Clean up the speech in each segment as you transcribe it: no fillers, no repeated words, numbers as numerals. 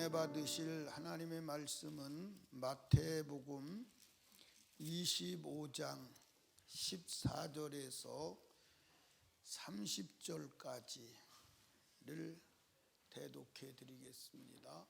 은혜 받으실 하나님의 말씀은 마태복음 25장 14절에서 30절까지를 대독해 드리겠습니다.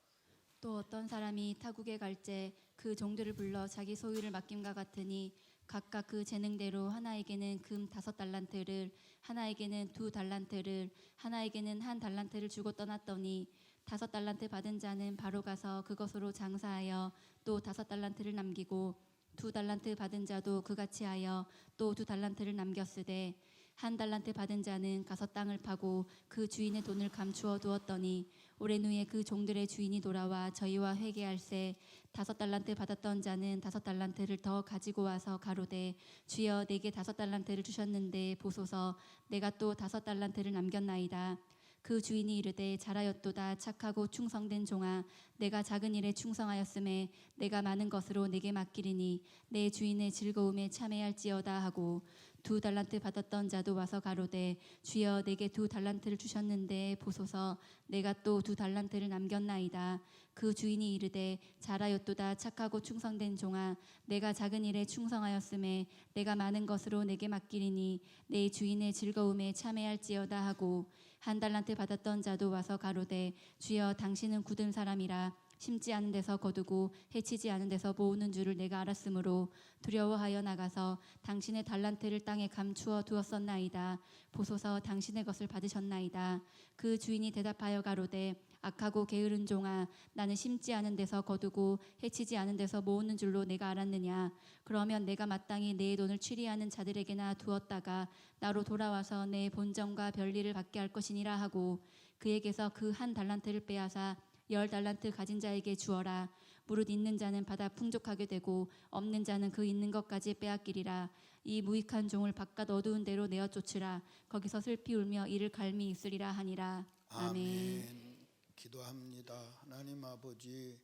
또 어떤 사람이 타국에 갈제 그 종들을 불러 자기 소유를 맡김과 같으니 각각 그 재능대로 하나에게는 금 5달란트를, 하나에게는 2달란트를, 하나에게는 1달란트를 주고 떠났더니 5달란트 받은 자는 바로 가서 그것으로 장사하여 또 5달란트를 남기고 2달란트 받은 자도 그같이 하여 또 2달란트를 남겼으되 1달란트 받은 자는 가서 땅을 파고 그 주인의 돈을 감추어 두었더니 오랜 후에 그 종들의 주인이 돌아와 저희와 회개할세 5달란트 받았던 자는 5달란트를 더 가지고 와서 가로되 주여 내게 5달란트를 주셨는데 보소서 내가 또 5달란트를 남겼나이다. 그 주인이 이르되 잘하였도다 착하고 충성된 종아 내가 작은 일에 충성하였음에 내가 많은 것으로 내게 맡기리니 내 주인의 즐거움에 참여할지어다 하고 2달란트 받았던 자도 와서 가로되 주여 내게 2달란트를 주셨는데 보소서 내가 또 2달란트를 남겼나이다. 그 주인이 이르되 잘하였도다 착하고 충성된 종아 내가 작은 일에 충성하였음에 내가 많은 것으로 내게 맡기리니 내 주인의 즐거움에 참여할지어다 하고 1달란트 받았던 자도 와서 가로되 주여 당신은 굳은 사람이라 심지 않은 데서 거두고 해치지 않은 데서 모으는 줄을 내가 알았으므로 두려워하여 나가서 당신의 달란트를 땅에 감추어 두었었나이다. 보소서 당신의 것을 받으셨나이다. 그 주인이 대답하여 가로되 악하고 게으른 종아 나는 심지 않은 데서 거두고 해치지 않은 데서 모으는 줄로 내가 알았느냐. 그러면 내가 마땅히 내 돈을 취리하는 자들에게나 두었다가 나로 돌아와서 내 본전과 별리를 받게 할 것이니라 하고 그에게서 그 1달란트를 빼앗아 10달란트 가진 자에게 주어라. 무릇 있는 자는 받아 풍족하게 되고 없는 자는 그 있는 것까지 빼앗기리라. 이 무익한 종을 바깥 어두운 데로 내어 쫓으라. 거기서 슬피 울며 이를 갈미 있으리라 하니라. 아멘. 기도합니다. 하나님 아버지,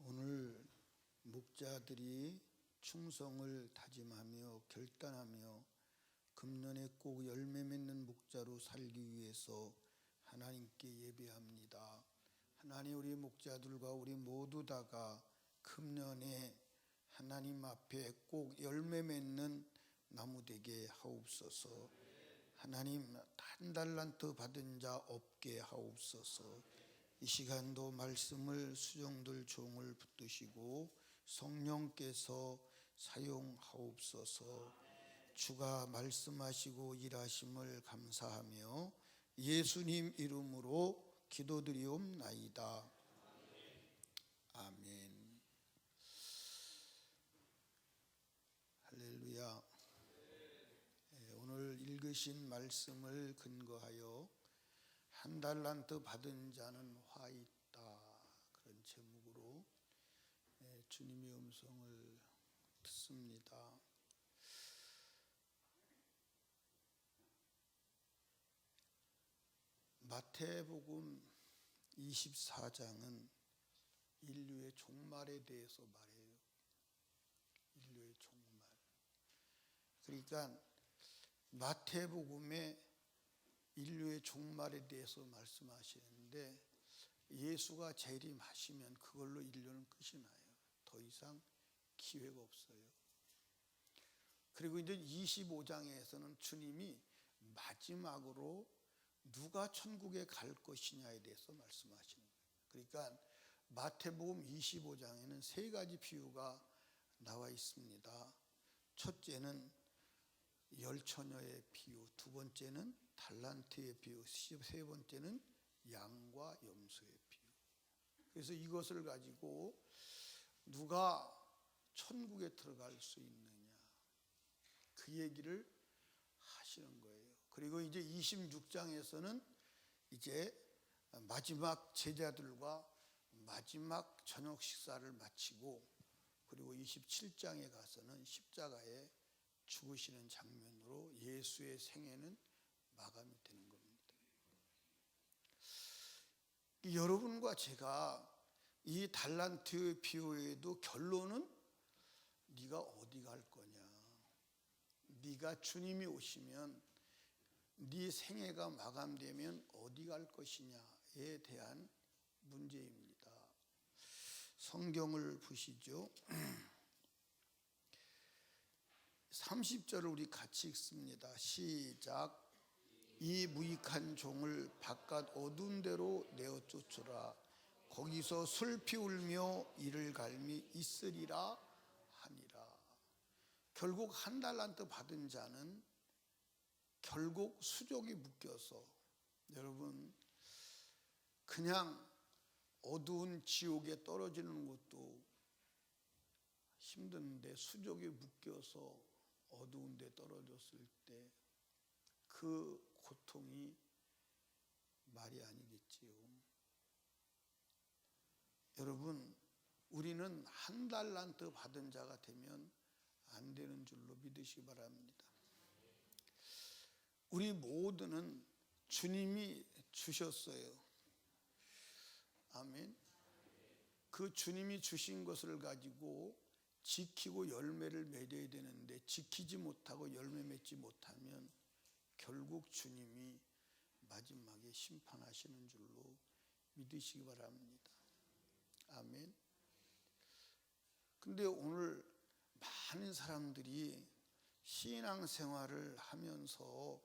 오늘 목자들이 충성을 다짐하며 결단하며 금년에 꼭 열매 맺는 목자로 살기 위해서 하나님께 예배합니다. 하나님, 우리 목자들과 우리 모두 다가 금년에 하나님 앞에 꼭 열매 맺는 나무 되게 하옵소서. 하나님, 1달란트 받은 자 없게 하옵소서. 이 시간도 말씀을 수종들 종을 붙드시고 성령께서 사용하옵소서. 주가 말씀하시고 일하심을 감사하며 예수님 이름으로 기도드리옵나이다. 아멘. 할렐루야. 오늘 읽으신 말씀을 근거하여 1달란트 받은 자는 화 있다, 그런 제목으로 주님의 음성을 듣습니다. 마태복음 24장은 인류의 종말에 대해서 말해요. 인류의 종말. 그러니까 마태복음에 인류의 종말에 대해서 말씀하시는데 예수가 재림하시면 그걸로 인류는 끝이 나요. 더 이상 기회가 없어요. 그리고 이제 25장에서는 주님이 마지막으로 누가 천국에 갈 것이냐에 대해서 말씀하시는 거예요. 그러니까 마태복음 25장에는 3가지 비유가 나와 있습니다. 첫째는 열처녀의 비유, 두 번째는 달란트의 비유, 세 번째는 양과 염소의 비유. 그래서 이것을 가지고 누가 천국에 들어갈 수 있느냐, 그 얘기를 하시는 거예요. 그리고 이제 26장에서는 이제 마지막 제자들과 마지막 저녁 식사를 마치고, 그리고 27장에 가서는 십자가에 죽으시는 장면으로 예수의 생애는 마감이 되는 겁니다. 여러분과 제가 이 달란트 비유에도 결론은 네가 어디 갈 거냐, 네가 주님이 오시면 네 생애가 마감되면 어디 갈 것이냐에 대한 문제입니다. 성경을 보시죠. 30절을 우리 같이 읽습니다. 시작. 이 무익한 종을 바깥 어두운 데로 내어 쫓으라. 거기서 슬피 울며 이를 갈미 있으리라 하니라. 결국 한 달란트 받은 자는 결국 수족이 묶여서, 여러분, 그냥 어두운 지옥에 떨어지는 것도 힘든데 수족에 묶여서 어두운 데 떨어졌을 때 그 고통이 말이 아니겠지요. 여러분, 우리는 한 달란트 받은 자가 되면 안 되는 줄로 믿으시기 바랍니다. 우리 모두는 주님이 주셨어요. 아멘. 그 주님이 주신 것을 가지고 지키고 열매를 맺어야 되는데, 지키지 못하고 열매 맺지 못하면 결국 주님이 마지막에 심판하시는 줄로 믿으시기 바랍니다. 아멘. 근데 오늘 많은 사람들이 신앙생활을 하면서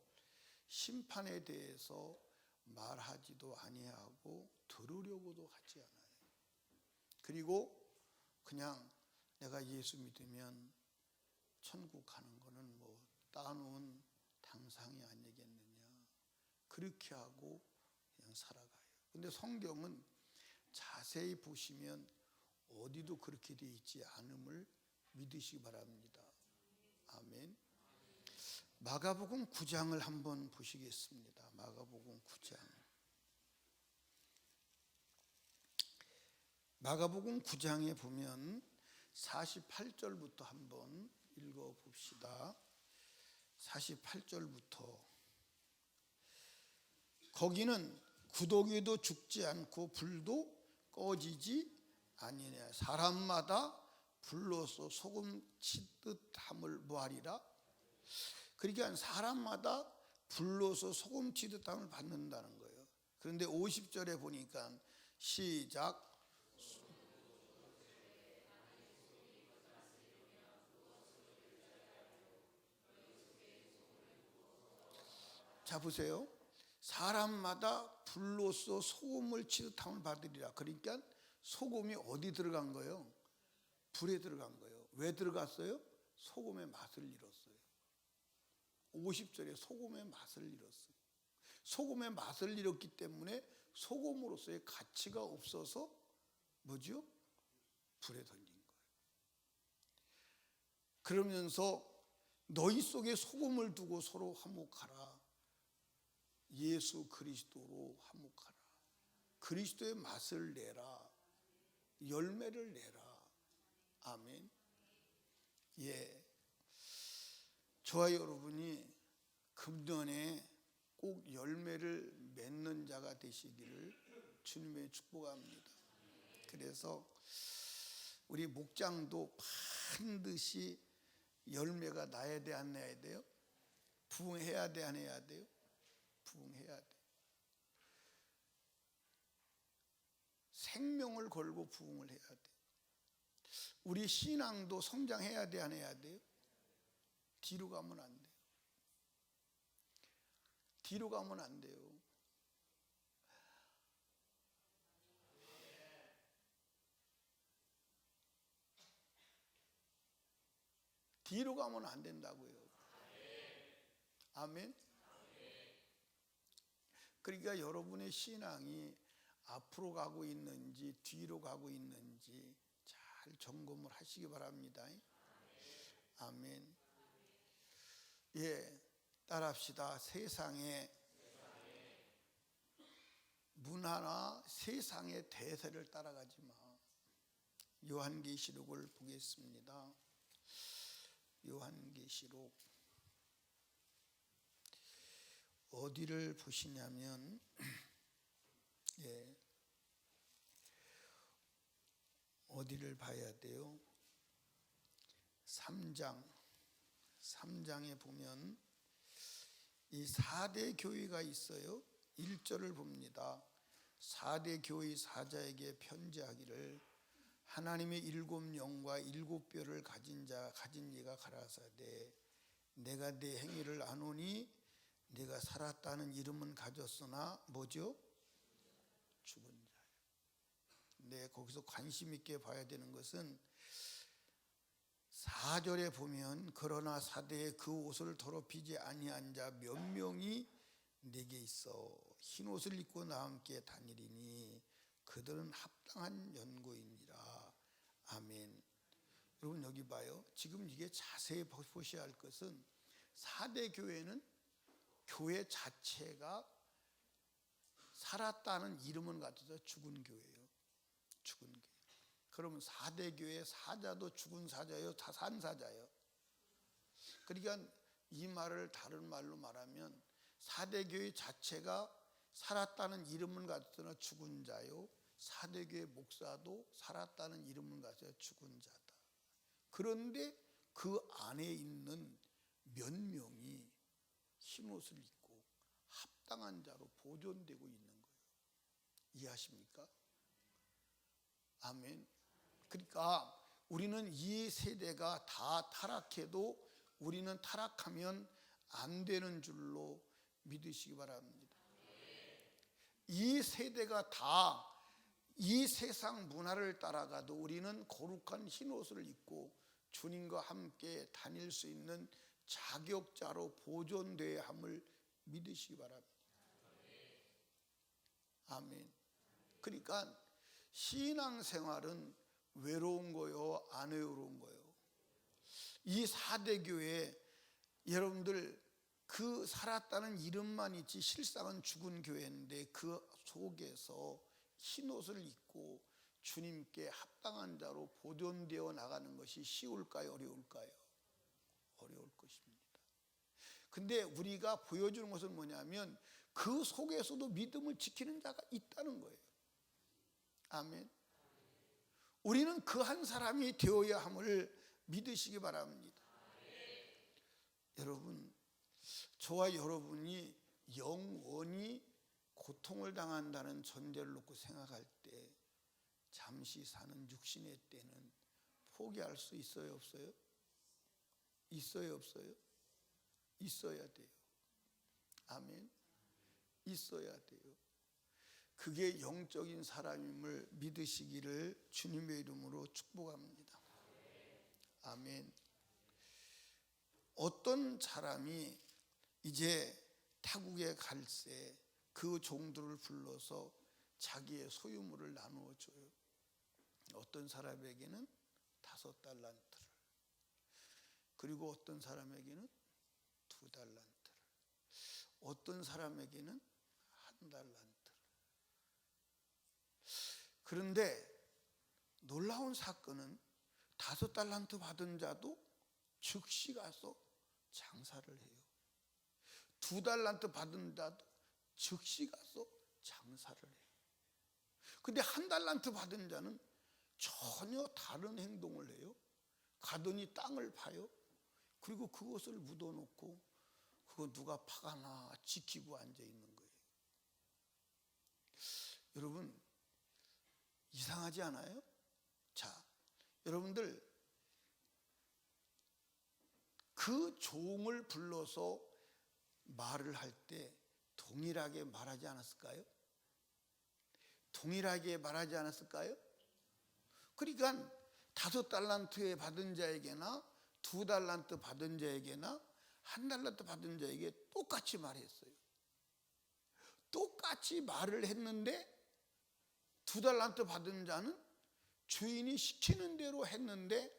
심판에 대해서 말하지도 아니하고 들으려고도 하지 않아요. 그리고 그냥 내가 예수 믿으면 천국 가는 거는 뭐 따놓은 당상이 아니겠느냐, 그렇게 하고 그냥 살아가요. 근데 성경은 자세히 보시면 어디도 그렇게 되어 있지 않음을 믿으시기 바랍니다. 아멘. 마가복음 9장을 한번 보시겠습니다. 마가복음 9장. 마가복음 9장에 보면 48절부터 한번 읽어봅시다. 48절부터. 거기는 구더기도 죽지 않고 불도 꺼지지 아니냐. 사람마다 불로서 소금 치듯 함을 뭐하리라. 그러니까 사람마다 불로서 소금 치듯 함을 받는다는 거예요. 그런데 50절에 보니까 시작. 자 보세요. 사람마다 불로써 소금을 치듯 함을 받으리라. 그러니까 소금이 어디 들어간 거예요? 불에 들어간 거예요. 왜 들어갔어요? 소금의 맛을 잃었어요. 50절에 소금의 맛을 잃었어요. 소금의 맛을 잃었기 때문에 소금으로서의 가치가 없어서 뭐죠? 불에 던진 거예요. 그러면서 너희 속에 소금을 두고 서로 화목하라. 예수 그리스도로 화목하라. 그리스도의 맛을 내라. 열매를 내라. 아멘. 예. 저와 여러분이 금년에 꼭 열매를 맺는 자가 되시기를 주님의 축복합니다. 그래서 우리 목장도 반드시 열매가 나야 돼, 안 나야 돼요? 부흥해야 돼, 안 해야 돼요? 부흥해야 돼. 생명을 걸고 부흥을 해야 돼. 우리 신앙도 성장해야 돼, 안 해야 돼요? 뒤로 가면 안 돼요. 뒤로 가면 안 돼요. 뒤로 가면 안 된다고요. 아멘. 그러니까 여러분의 신앙이 앞으로 가고 있는지 뒤로 가고 있는지 잘 점검을 하시기 바랍니다. 아멘. 예, 따라합시다. 세상의 문화나 세상의 대세를 따라가지 마. 요한계시록을 보겠습니다. 요한계시록 어디를 보시냐면 예, 어디를 봐야 돼요? 3장에 보면 이 4대 교회가 있어요. 1절을 봅니다. 4대 교회 사자에게 편지하기를 하나님의 7영과 7뼈를 가진 이가 가라사대 내가 내 행위를 아노니 내가 살았다는 이름은 가졌으나 뭐죠? 죽은 자요. 근데 거기서 관심 있게 봐야 되는 것은 4절에 보면 그러나 사대에 그 옷을 더럽히지 아니한 자 몇 명이 내게 있어 흰 옷을 입고 나와 함께 다니리니 그들은 합당한 연고이니라. 아멘. 여러분 여기 봐요. 지금 이게 자세히 보셔야 할 것은 4대 교회는 교회 자체가 살았다는 이름은 같아서 죽은 교회예요. 죽은 교회. 그러면 4대 교회 사자도 죽은 사자예요? 다 산 사자예요? 그러니까 이 말을 다른 말로 말하면 4대 교회 자체가 살았다는 이름은 같으나 죽은 자요 4대 교회 목사도 살았다는 이름은 가져 죽은 자다. 그런데 그 안에 있는 몇 명이 흰옷을 입고 합당한 자로 보존되고 있는 거예요. 이해하십니까? 아멘. 그러니까 우리는 이 세대가 다 타락해도 우리는 타락하면 안 되는 줄로 믿으시기 바랍니다. 이 세대가 다 이 세상 문화를 따라가도 우리는 거룩한 흰옷을 입고 주님과 함께 다닐 수 있는 자격자로 보존되어야 함을 믿으시기 바랍니다. 아멘. 그러니까 신앙생활은 외로운 거요, 안 외로운 거요. 이 4대 교회 여러분들 그 살았다는 이름만 있지 실상은 죽은 교회인데 그 속에서 흰옷을 입고 주님께 합당한 자로 보존되어 나가는 것이 쉬울까요, 어려울까요? 어려울 것입니다. 근데 우리가 보여주는 것은 뭐냐면 그 속에서도 믿음을 지키는 자가 있다는 거예요. 아멘. 우리는 그 한 사람이 되어야 함을 믿으시기 바랍니다. 여러분, 저와 여러분이 영원히 고통을 당한다는 전제를 놓고 생각할 때 잠시 사는 육신의 때는 포기할 수 있어요, 없어요? 있어요, 없어요? 있어야 돼요. 아멘. 있어야 돼요. 그게 영적인 사람임을 믿으시기를 주님의 이름으로 축복합니다. 아멘. 어떤 사람이 이제 타국에 갈새 그 종들을 불러서 자기의 소유물을 나누어 줘요. 어떤 사람에게는 5달란트를, 그리고 어떤 사람에게는 2달란트를, 어떤 사람에게는 1달란트를. 그런데 놀라운 사건은 5달란트 받은 자도 즉시 가서 장사를 해요. 2달란트 받은 자도 즉시 가서 장사를 해요. 근데 1달란트 받은 자는 전혀 다른 행동을 해요. 가더니 땅을 파요. 그리고 그것을 묻어놓고 그거 누가 파가나 지키고 앉아 있는 거예요. 여러분, 이상하지 않아요? 자, 여러분들 그 종을 불러서 말을 할 때 동일하게 말하지 않았을까요? 동일하게 말하지 않았을까요? 그러니까 5달란트 받은 자에게나 2달란트 받은 자에게나 1달란트 받은 자에게 똑같이 말했어요. 똑같이 말을 했는데 2달란트 받은 자는 주인이 시키는 대로 했는데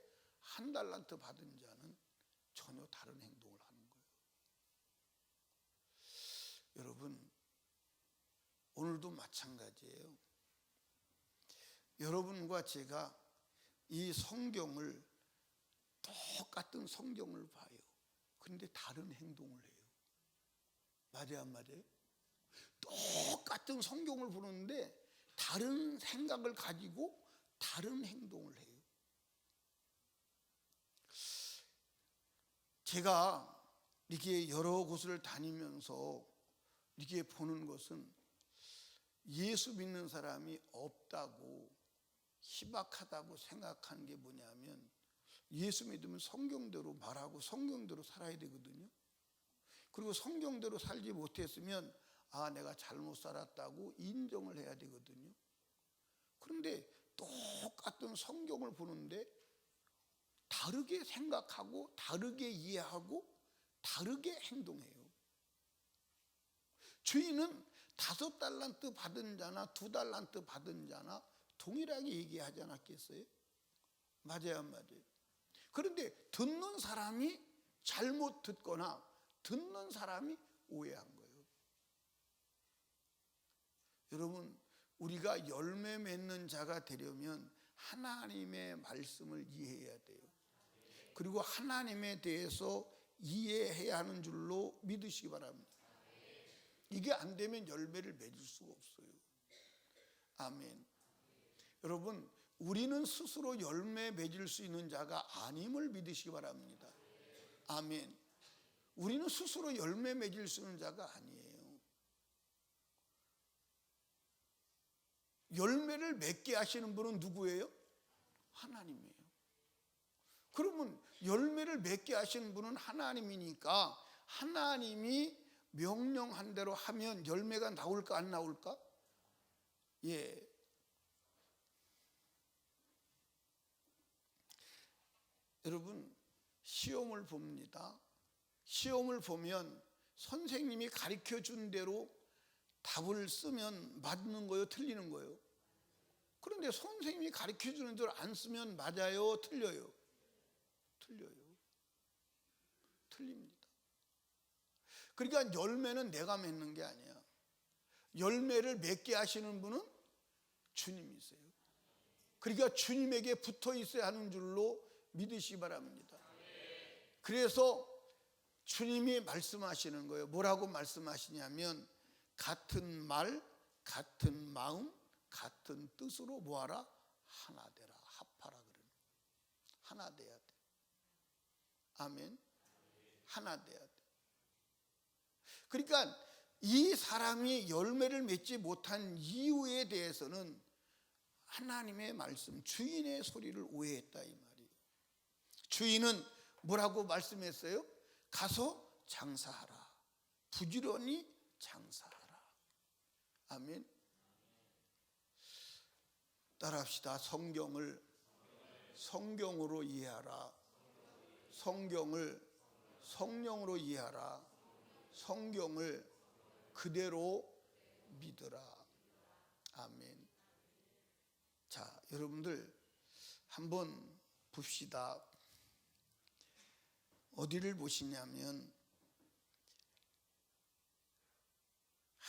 1달란트 받은 자는 전혀 다른 행동을 하는 거예요. 여러분, 오늘도 마찬가지예요. 여러분과 제가 이 성경을, 똑같은 성경을 봐요. 그런데 다른 행동을 해요. 맞아요, 안 맞아요? 똑같은 성경을 보는데 다른 생각을 가지고 다른 행동을 해요. 제가 이렇게 여러 곳을 다니면서 이렇게 보는 것은 예수 믿는 사람이 없다고 희박하다고 생각하는 게 뭐냐면 예수 믿으면 성경대로 말하고 성경대로 살아야 되거든요. 그리고 성경대로 살지 못했으면 내가 잘못 살았다고 인정을 해야 되거든요. 그런데 똑같은 성경을 보는데 다르게 생각하고 다르게 이해하고 다르게 행동해요. 주인은 5달란트 받은 자나 2달란트 받은 자나 동일하게 얘기하지 않았겠어요? 맞아요, 안 맞아요? 그런데 듣는 사람이 잘못 듣거나 듣는 사람이 오해한 거예요. 여러분, 우리가 열매 맺는 자가 되려면 하나님의 말씀을 이해해야 돼요. 그리고 하나님에 대해서 이해해야 하는 줄로 믿으시기 바랍니다. 이게 안 되면 열매를 맺을 수가 없어요. 아멘. 여러분, 우리는 스스로 열매 맺을 수 있는 자가 아님을 믿으시기 바랍니다. 아멘. 우리는 스스로 열매 맺을 수 있는 자가 아니에요. 열매를 맺게 하시는 분은 누구예요? 하나님이에요. 그러면 열매를 맺게 하시는 분은 하나님이니까 하나님이 명령한 대로 하면 열매가 나올까 안 나올까? 예. 여러분, 시험을 봅니다. 시험을 보면 선생님이 가르쳐 준 대로 답을 쓰면 맞는 거예요, 틀리는 거예요? 그런데 선생님이 가르쳐 주는 대로 안 쓰면 맞아요, 틀려요? 틀려요. 틀립니다. 그러니까 열매는 내가 맺는 게 아니야. 열매를 맺게 하시는 분은 주님이세요. 그러니까 주님에게 붙어 있어야 하는 줄로 믿으시기 바랍니다. 그래서 주님이 말씀하시는 거예요. 뭐라고 말씀하시냐면 같은 말, 같은 마음, 같은 뜻으로 뭐하라? 하나 되라, 합하라 그래요. 하나 돼야 돼. 아멘. 하나 돼야 돼. 그러니까 이 사람이 열매를 맺지 못한 이유에 대해서는 하나님의 말씀, 주인의 소리를 오해했다 이 말이에요. 주인은 뭐라고 말씀했어요? 가서 장사하라. 부지런히 장사하라. 아멘. 따라합시다. 성경을 성경으로 이해하라. 성경을 성령으로 이해하라. 성경을 그대로 믿으라. 아멘. 자, 여러분들 한번 봅시다. 어디를 보시냐면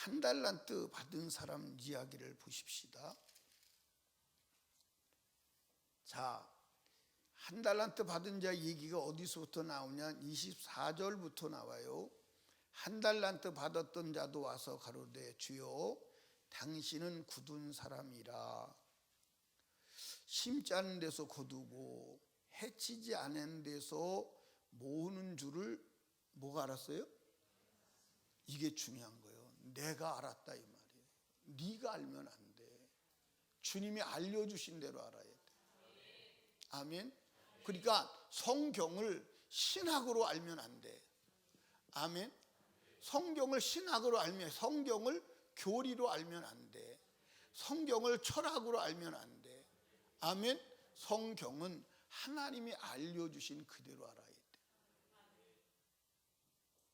1달란트 받은 사람 이야기를 보십시다. 자, 1달란트 받은 자 얘기가 어디서부터 나오냐? 24절부터 나와요. 1달란트 받았던 자도 와서 가로되 주여 당신은 굳은 사람이라 심지 않은 데서 거두고 해치지 않은 데서 모으는 줄을 뭐가 알았어요? 이게 중요한 거예요. 내가 알았다 이 말이에요. 네가 알면 안 돼. 주님이 알려주신 대로 알아야 돼. 아멘. 그러니까 성경을 신학으로 알면 안 돼. 아멘. 성경을 신학으로 알면, 성경을 교리로 알면 안 돼. 성경을 철학으로 알면 안 돼. 아멘. 성경은 하나님이 알려주신 그대로 알아야 돼.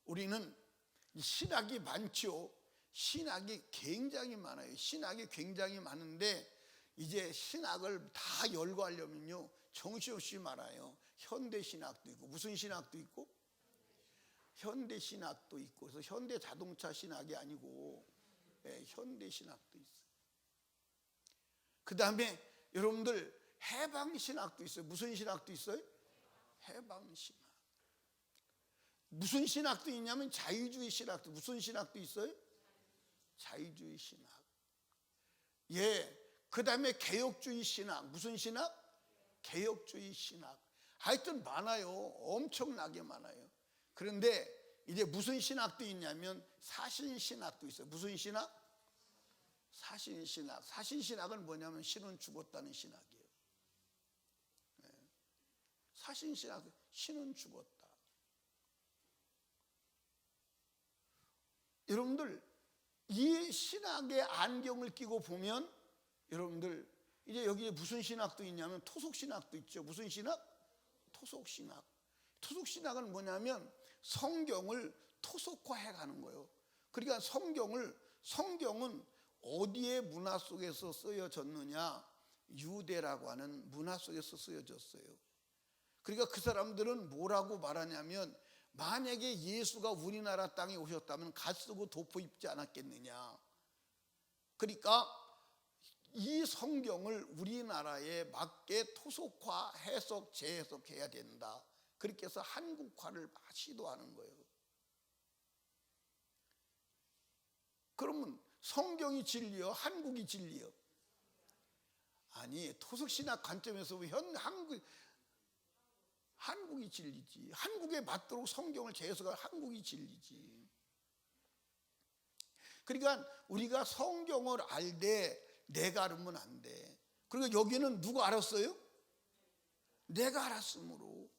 우리는 신학이 많죠. 신학이 굉장히 많아요. 신학이 굉장히 많은데 이제 신학을 다 열거하려면요 정신없이 많아요. 현대신학도 있고 무슨 신학도 있고 현대신학도 있고 그래서 현대자동차 신학이 아니고 현대신학도 있어요. 그 다음에 여러분들 해방신학도 있어요. 무슨 신학도 있어요? 해방신학. 무슨 신학도 있냐면 자유주의 신학도. 무슨 신학도 있어요? 자유주의 신학. 예. 그 다음에 개혁주의 신학. 무슨 신학? 개혁주의 신학. 하여튼 많아요. 엄청나게 많아요. 그런데 이제 무슨 신학도 있냐면 사신신학도 있어요. 무슨 신학? 사신신학. 사신신학은 뭐냐면 신은 죽었다는 신학이에요. 사신신학, 신은 죽었다. 여러분들 이 신학의 안경을 끼고 보면 여러분들 이제 여기에 무슨 신학도 있냐면 토속신학도 있죠. 무슨 신학? 토속신학. 토속신학은 뭐냐면 성경을 토속화해 가는 거예요. 그러니까 성경은 어디에 문화 속에서 쓰여졌느냐? 유대라고 하는 문화 속에서 쓰여졌어요. 그러니까 그 사람들은 뭐라고 말하냐면 만약에 예수가 우리나라 땅에 오셨다면 갓 쓰고 도포 입지 않았겠느냐. 그러니까 이 성경을 우리나라에 맞게 토속화, 해석, 재해석해야 된다. 그렇게 해서 한국화를 시도하는 거예요. 그러면 성경이 진리요? 한국이 진리요? 아니, 토속신학 관점에서 보면 한국이 진리지. 한국에 맞도록 성경을 재해석할 한국이 진리지. 그러니까 우리가 성경을 알되 내가 알으면 안 돼. 그리고 여기는 누가 알았어요? 내가 알았으므로.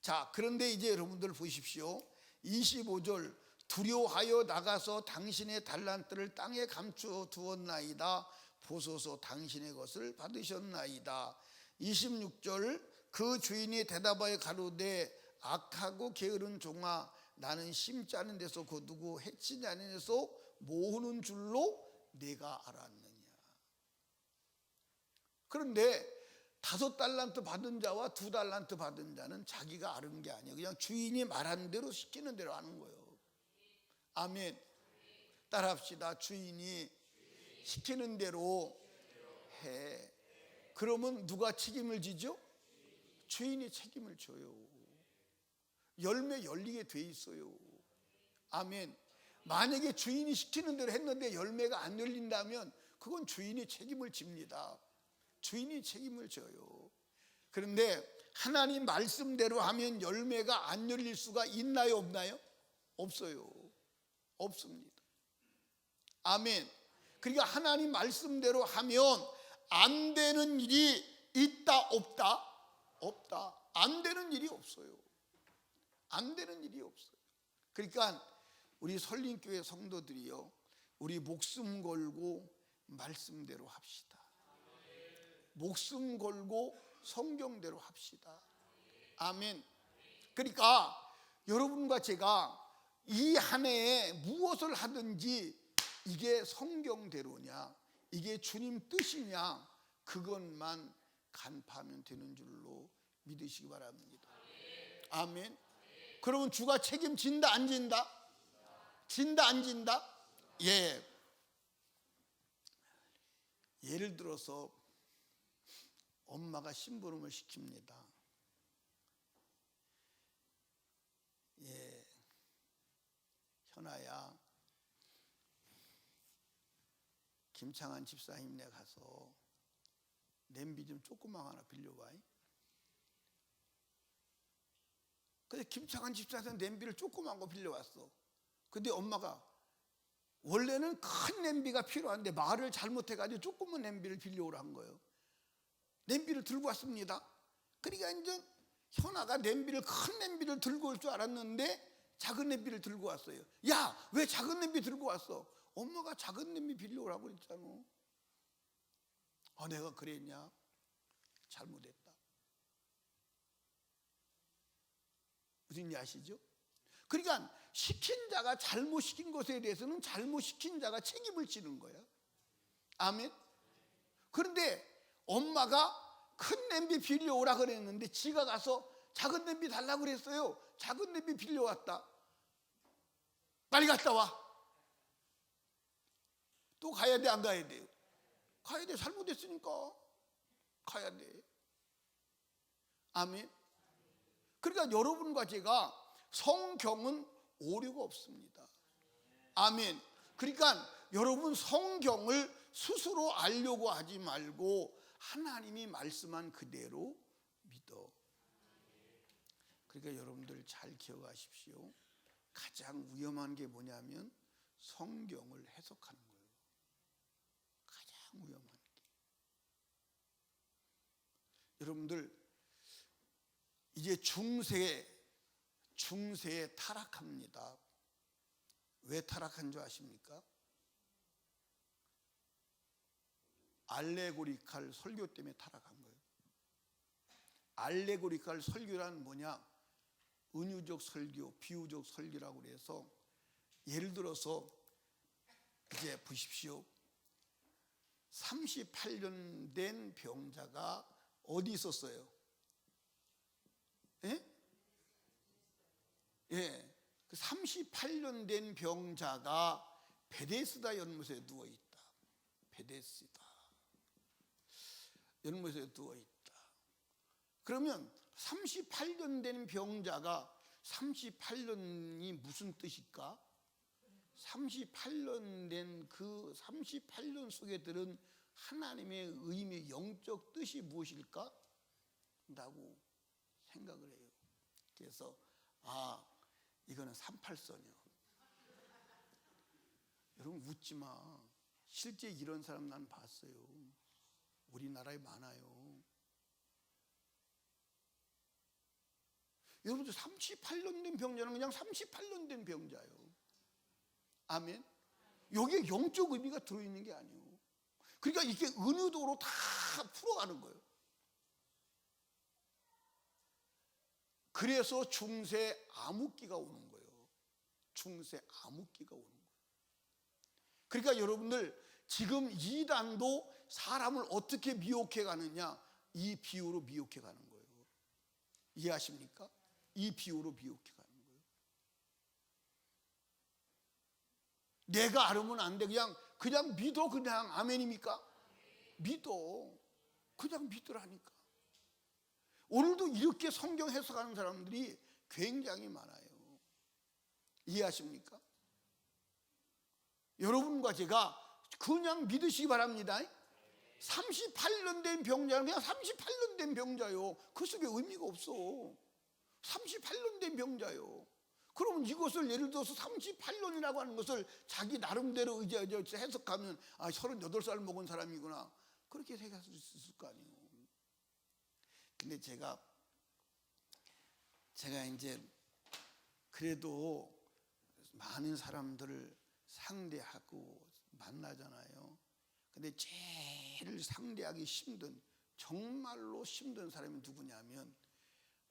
자, 그런데 이제 여러분들 보십시오. 25절, 두려워하여 나가서 당신의 달란트를 땅에 감추어 두었나이다. 보소서 당신의 것을 받으셨나이다. 26절, 그 주인이 대답하여 가로되 악하고 게으른 종아, 나는 심지 않은 데서 거두고 해치지 않은 데서 모으는 줄로 내가 알았느냐. 그런데 5달란트 받은 자와 2달란트 받은 자는 자기가 아는 게 아니에요. 그냥 주인이 말하는 대로 시키는 대로 하는 거예요. 아멘. 따라합시다. 주인이 시키는 대로 해. 그러면 누가 책임을 지죠? 주인이 책임을 져요. 열매 열리게 돼 있어요. 아멘. 만약에 주인이 시키는 대로 했는데 열매가 안 열린다면 그건 주인이 책임을 집니다. 주인이 책임을 져요. 그런데 하나님 말씀대로 하면 열매가 안 열릴 수가 있나요, 없나요? 없어요. 없습니다. 아멘. 그러니까 하나님 말씀대로 하면 안 되는 일이 있다, 없다? 없다. 안 되는 일이 없어요. 안 되는 일이 없어요. 그러니까 우리 설림교회 성도들이요, 우리 목숨 걸고 말씀대로 합시다. 목숨 걸고 성경대로 합시다. 아멘. 그러니까 여러분과 제가 이 한 해에 무엇을 하든지 이게 성경대로냐, 이게 주님 뜻이냐, 그것만 간파하면 되는 줄로 믿으시기 바랍니다. 아멘. 그러면 주가 책임진다, 안 진다? 진다, 안 진다? 예. 예를 들어서 엄마가 심부름을 시킵니다. 예, 현아야, 김창한 집사님네 가서 냄비 좀 조그만 하나 빌려와. 근데 김창한 집사한테 냄비를 조그만 거 빌려왔어. 근데 엄마가 원래는 큰 냄비가 필요한데 말을 잘못해가지고 조그만 냄비를 빌려오라는 거예요. 냄비를 들고 왔습니다. 그러니까 이제 현아가 큰 냄비를 들고 올 줄 알았는데 작은 냄비를 들고 왔어요. 야, 왜 작은 냄비 들고 왔어? 엄마가 작은 냄비 빌려오라고 그랬잖아. 내가 그랬냐? 잘못했다. 무슨 일 아시죠? 그러니까 시킨 자가 잘못 시킨 것에 대해서는 잘못 시킨 자가 책임을 지는 거야. 아멘. 그런데 엄마가 큰 냄비 빌려오라 그랬는데 지가 가서 작은 냄비 달라고 그랬어요. 작은 냄비 빌려왔다. 빨리 갔다 와. 또 가야 돼, 안 가야 돼요? 가야 돼. 잘못했으니까 가야 돼. 아멘. 그러니까 여러분과 제가 성경은 오류가 없습니다. 아멘. 그러니까 여러분 성경을 스스로 알려고 하지 말고 하나님이 말씀한 그대로 믿어. 그러니까 여러분들 잘 기억하십시오. 가장 위험한 게 뭐냐면 성경을 해석하는 거예요. 참 위험한 게. 여러분들 이제 중세에 타락합니다. 왜 타락한 줄 아십니까? 알레고리칼 설교 때문에 타락한 거예요. 알레고리칼 설교란 뭐냐? 은유적 설교, 비유적 설교라고 그래서, 예를 들어서 이제 보십시오. 38년 된 병자가 어디 있었어요? 예? 예. 그 38년 된 병자가 베데스다 연못에 누워 있다. 베데스다 연못에 누워 있다. 그러면 38년 된 병자가, 38년이 무슨 뜻일까? 38년 된 그 38년 속에 들은 하나님의 의미, 영적 뜻이 무엇일까? 라고 생각을 해요. 그래서 이거는 38선이요. 여러분 웃지 마. 실제 이런 사람 난 봤어요. 우리나라에 많아요. 여러분들 38년 된 병자는 그냥 38년 된 병자예요. 아멘. 여기에 영적 의미가 들어있는 게 아니에요. 그러니까 이게 은유도로 다 풀어가는 거예요. 그래서 중세 암흑기가 오는 거예요. 중세 암흑기가 오는 거예요. 그러니까 여러분들 지금 이단도 사람을 어떻게 미혹해 가느냐, 이 비유로 미혹해 가는 거예요. 이해하십니까? 이 비유로 미혹해 가는 거예요. 내가 알으면 안 돼. 그냥 믿어. 그냥 아멘입니까? 믿어. 그냥 믿으라니까. 오늘도 이렇게 성경 해석하는 사람들이 굉장히 많아요. 이해하십니까? 여러분과 제가 그냥 믿으시기 바랍니다. 38년 된 병자는 그냥 38년 된 병자요. 그 속에 의미가 없어. 38년 된 병자요. 그러면 이것을 예를 들어서 38년이라고 하는 것을 자기 나름대로 이제 해석하면 38살 먹은 사람이구나, 그렇게 생각할 수 있을 거 아니에요. 근데 제가 이제 그래도 많은 사람들을 상대하고 만나잖아요. 근데 제일 상대하기 힘든, 정말로 힘든 사람이 누구냐면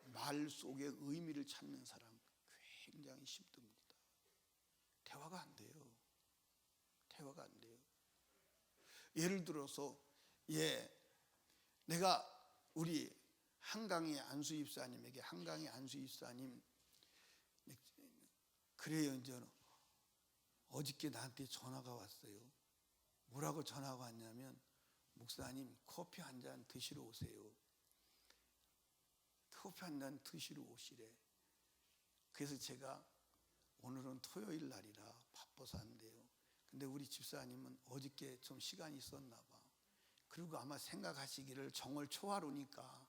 말 속에 의미를 찾는 사람. 굉장히 힘듭니다. 대화가 안 돼요. 대화가 안 돼요. 예를 들어서 내가 우리 한강의 안수 입사님에게, 한강의 안수 입사님, 그래요. 이제 어저께 나한테 전화가 왔어요. 뭐라고 전화가 왔냐면, 목사님 커피 한 잔 드시러 오세요. 커피 한 잔 드시러 오시래. 그래서 제가 오늘은 토요일 날이라 바빠서 안 돼요. 근데 우리 집사님은 어저께 좀 시간이 있었나 봐. 그리고 아마 생각하시기를 정월 초하루니까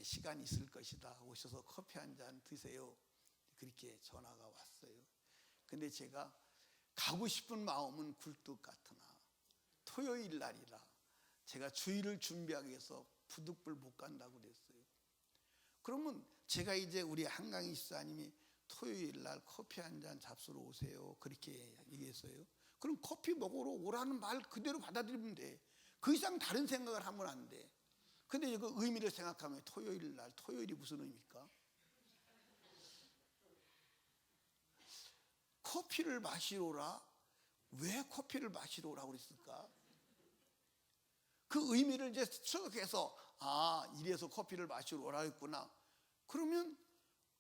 시간이 있을 것이다. 오셔서 커피 한 잔 드세요. 그렇게 전화가 왔어요. 근데 제가 가고 싶은 마음은 굴뚝 같으나 토요일 날이라 제가 주일을 준비하기 위해서 부득불 못 간다고 그랬어요. 그러면 제가 이제 우리 한강희 집사님이 토요일 날 커피 한 잔 잡수러 오세요, 그렇게 얘기했어요. 그럼 커피 먹으러 오라는 말 그대로 받아들이면 돼. 그 이상 다른 생각을 하면 안 돼. 근데 그 의미를 생각하면 토요일 날, 토요일이 무슨 의미입니까? 커피를 마시러 오라? 왜 커피를 마시러 오라고 그랬을까? 그 의미를 이제 추적해서 이래서 커피를 마시러 오라 했구나. 그러면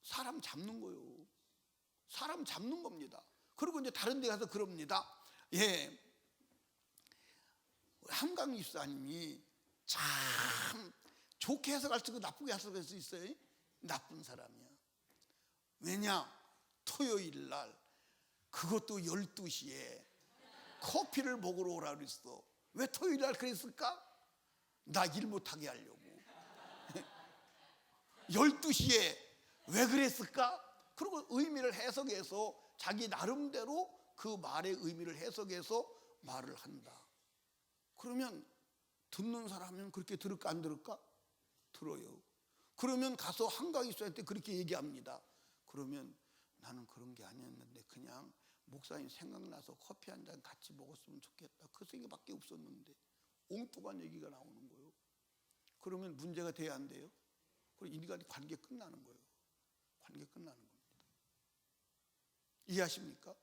사람 잡는 거예요. 사람 잡는 겁니다. 그리고 이제 다른 데 가서 그럽니다. 한강 집사님이 참 좋게 해석할 수 있고 나쁘게 해석할 수 있어요. 나쁜 사람이야. 왜냐? 토요일 날, 그것도 12시에 커피를 먹으러 오라 그랬어. 왜 토요일 날 그랬을까? 나 일 못하게 하려고. 12시에 왜 그랬을까? 그리고 의미를 해석해서 자기 나름대로 그 말의 의미를 해석해서 말을 한다. 그러면 듣는 사람은 그렇게 들을까 안 들을까? 들어요. 그러면 가서 한강 입사한테 그렇게 얘기합니다. 그러면 나는 그런 게 아니었는데 그냥 목사님 생각나서 커피 한 잔 같이 먹었으면 좋겠다. 그 생각밖에 없었는데 엉뚱한 얘기가 나오는 거예요. 그러면 문제가 돼야 안 돼요? 그럼 인간 관계 끝나는 거예요. 관계 끝나는 겁니다. 이해하십니까?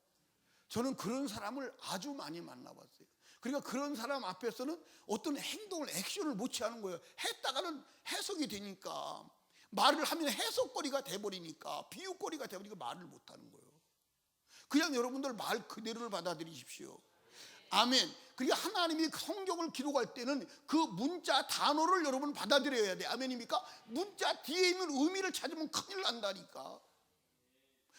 저는 그런 사람을 아주 많이 만나봤어요. 그러니까 그런 사람 앞에서는 어떤 행동을, 액션을 못 취하는 거예요. 했다가는 해석이 되니까, 말을 하면 해석거리가 돼버리니까, 비유거리가 돼버리니까 말을 못하는 거예요. 그냥 여러분들 말 그대로를 받아들이십시오. 아멘. 그러니까 하나님이 성경을 기록할 때는 그 문자 단어를 여러분 받아들여야 돼. 아멘입니까? 문자 뒤에 있는 의미를 찾으면 큰일 난다니까.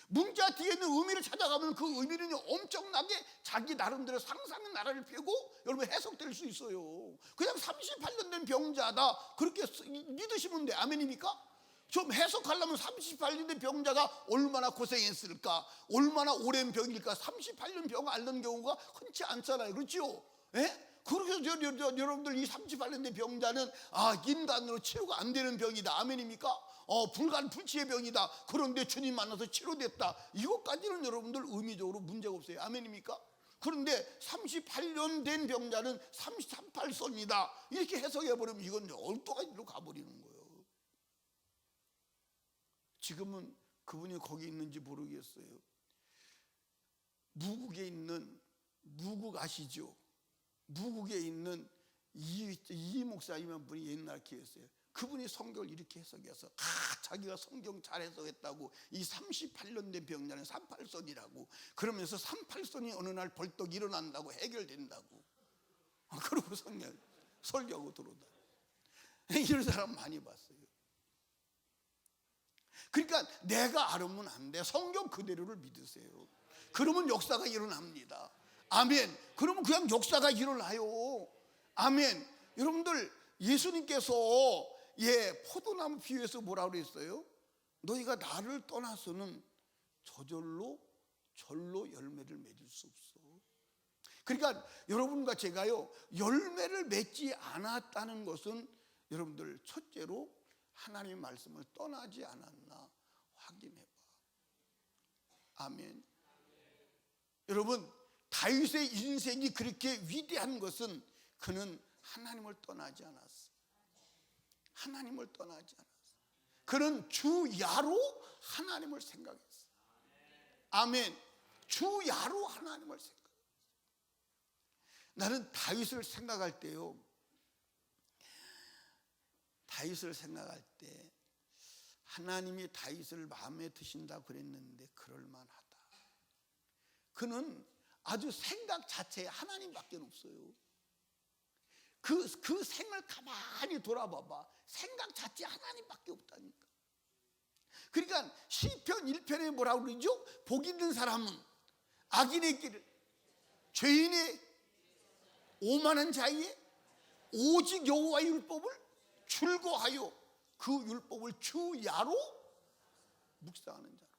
문자 뒤에 있는 의미를 찾아가면 그 의미는 엄청나게 자기 나름대로 상상의 나라를 펴고 여러분 해석될 수 있어요. 그냥 38년 된 병자다 그렇게 믿으시면 돼. 아멘입니까? 좀 해석하려면 38년 된 병자가 얼마나 고생했을까, 얼마나 오랜 병일까. 38년 병 앓는 경우가 흔치 않잖아요. 그렇죠? 예? 그렇게 여러분들 이 38년 된 병자는 인간으로 치료가 안 되는 병이다. 아멘입니까? 불치의 병이다. 그런데 주님 만나서 치료됐다. 이것까지는 여러분들 의미적으로 문제가 없어요. 아멘입니까? 그런데 38년 된 병자는 38선이다 이렇게 해석해버리면 이건 엉뚱하기로 가버리는 거예요. 지금은 그분이 거기 있는지 모르겠어요. 무국에 있는, 무국 아시죠? 무국에 있는 이 목사님한 분이 옛날 기회였어요. 그분이 성경을 이렇게 해석해서 자기가 성경 잘 해석했다고 이 38년 된 병자는 38선이라고 그러면서 38선이 어느 날 벌떡 일어난다고 해결된다고 그러고 설교하고 들어오다. 이런 사람 많이 봤어요. 그러니까 내가 알으면 안 돼. 성경 그대로를 믿으세요. 그러면 역사가 일어납니다. 아멘. 그러면 그냥 역사가 일어나요. 아멘. 여러분들 예수님께서 포도나무 비유에서 뭐라고 그랬어요? 너희가 나를 떠나서는 저절로 절로 열매를 맺을 수 없어. 그러니까 여러분과 제가요 열매를 맺지 않았다는 것은 여러분들 첫째로 하나님의 말씀을 떠나지 않았나 확인해봐. 아멘. 여러분 다윗의 인생이 그렇게 위대한 것은 그는 하나님을 떠나지 않았어. 하나님을 떠나지 않았어. 그는 주야로 하나님을 생각했어. 아멘. 주야로 하나님을 생각했어. 나는 다윗을 생각할 때요, 다윗을 생각할 때 하나님이 다윗을 마음에 드신다고 그랬는데 그럴만하다. 그는 아주 생각 자체에 하나님밖에 없어요. 그 생을 가만히 돌아봐봐. 생각 자체에 하나님밖에 없다니까. 그러니까 시편 1편에 뭐라고 그러죠? 복 있는 사람은 악인의 길을, 죄인의 오만한 자의 오직 여호와의 율법을 출거하여 그 율법을 주야로 묵상하는 자로.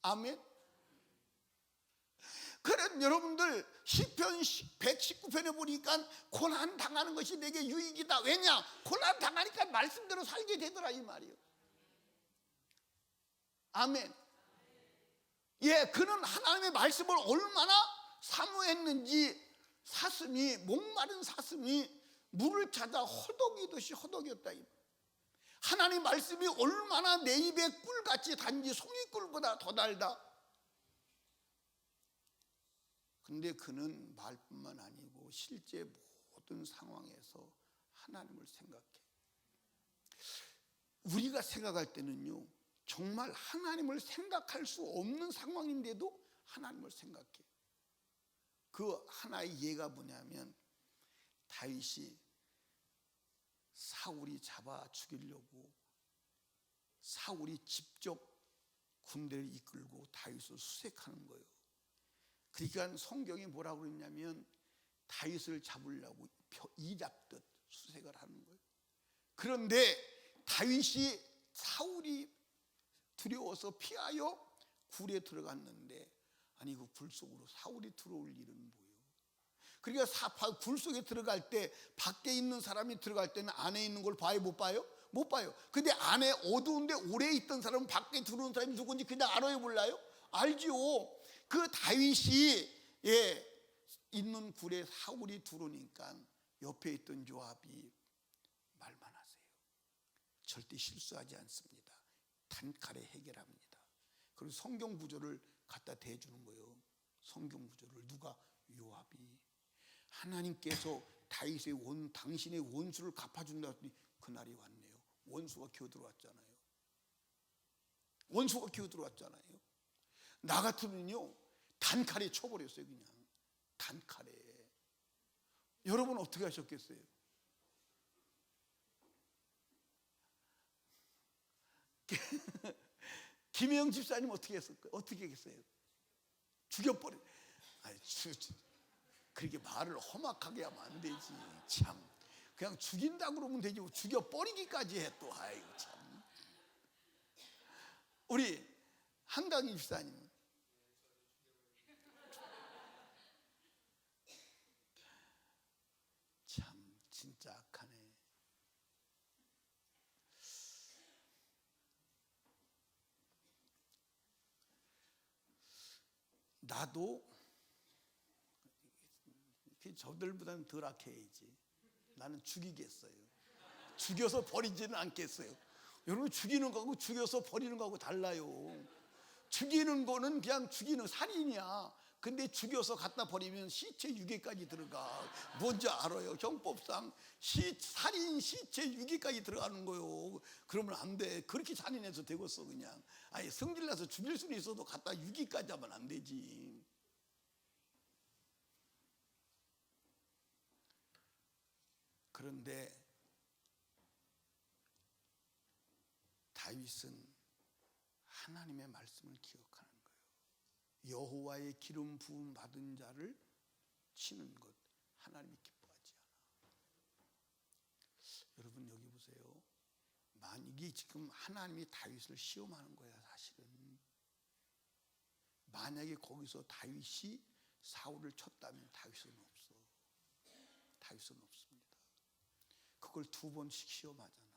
아멘. 그래 여러분들 시편 119편에 보니까 고난 당하는 것이 내게 유익이다. 왜냐? 고난 당하니까 말씀대로 살게 되더라 이 말이에요. 아멘. 그는 하나님의 말씀을 얼마나 사모했는지 사슴이, 목마른 사슴이 물을 찾아 허덕이듯이 허덕였다. 하나님 말씀이 얼마나 내 입에 꿀같이 단지 송이꿀보다 더 달다. 근데 그는 말뿐만 아니고 실제 모든 상황에서 하나님을 생각해. 우리가 생각할 때는요 정말 하나님을 생각할 수 없는 상황인데도 하나님을 생각해. 그 하나의 예가 뭐냐면 다윗이 사울이 잡아 죽이려고 사울이 직접 군대를 이끌고 다윗을 수색하는 거예요. 그러니까 성경이 뭐라고 그랬냐면 다윗을 잡으려고 이 잡듯 수색을 하는 거예요. 그런데 다윗이 사울이 두려워서 피하여 굴에 들어갔는데 아니 그 굴 속으로 사울이 들어올 일은 뭐예요? 그러니까 불 속에 들어갈 때 밖에 있는 사람이 들어갈 때는 안에 있는 걸 봐요, 못 봐요? 못 봐요. 근데 안에 어두운데 오래 있던 사람은 밖에 들어오는 사람이 누군지 그냥 알아요, 몰라요? 알지요. 그 다윗이 있는 굴에 사울이 들어오니까 옆에 있던 요압이 말만 하세요. 절대 실수하지 않습니다. 단칼에 해결합니다. 그리고 성경 구절을 갖다 대주는 거예요. 성경 구절을 누가? 요압이. 하나님께서 다윗의 당신의 원수를 갚아준다 했더니 그날이 왔네요. 원수가 기어들어왔잖아요. 원수가 기어들어왔잖아요. 나 같으면요 단칼에 쳐버렸어요. 그냥 단칼에. 여러분 어떻게 하셨겠어요? 김혜영 집사님 어떻게 했을까요? 어떻게 했어요? 죽여버려. 아니, 그렇게 말을 험악하게 하면 안 되지. 참, 그냥 죽인다 그러면 되지. 죽여버리기까지 해 또. 아이고 참. 우리 한강희 집사님. 참 진짜 악하네. 나도 저들보다는 덜 악해야지. 나는 죽이겠어요. 죽여서 버리지는 않겠어요. 여러분 죽이는 거하고 죽여서 버리는 거하고 달라요. 죽이는 거는 그냥 죽이는 살인이야. 근데 죽여서 갖다 버리면 시체 유기까지 들어가. 뭔지 알아요? 형법상 살인 시체 유기까지 들어가는 거요. 그러면 안 돼. 그렇게 잔인해서 되겠어 그냥. 아니 성질나서 죽일 수는 있어도 갖다 유기까지 하면 안 되지. 그런데 다윗은 하나님의 말씀을 기억하는 거예요. 여호와의 기름 부음 받은 자를 치는 것 하나님이 기뻐하지 않아. 여러분 여기 보세요. 이게 지금 하나님이 다윗을 시험하는 거야 사실은. 만약에 거기서 다윗이 사울을 쳤다면 다윗은 없어. 다윗은 없습니다. 그걸 2번씩 시험하잖아.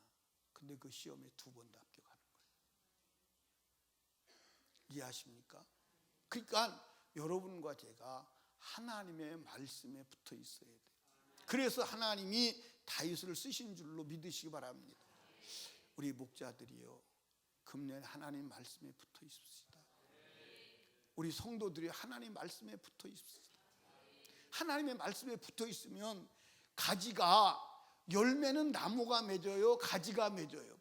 근데 그 시험에 2번도 합격하는 거예요. 이해하십니까? 그러니까 여러분과 제가 하나님의 말씀에 붙어 있어야 돼요. 그래서 하나님이 다윗을 쓰신 줄로 믿으시기 바랍니다. 우리 목자들이요 금년에 하나님 말씀에 붙어 있읍시다. 우리 성도들이 하나님 말씀에 붙어 있읍시다. 하나님의 말씀에 붙어 있으면 가지가, 열매는 나무가 맺어요, 가지가 맺어요.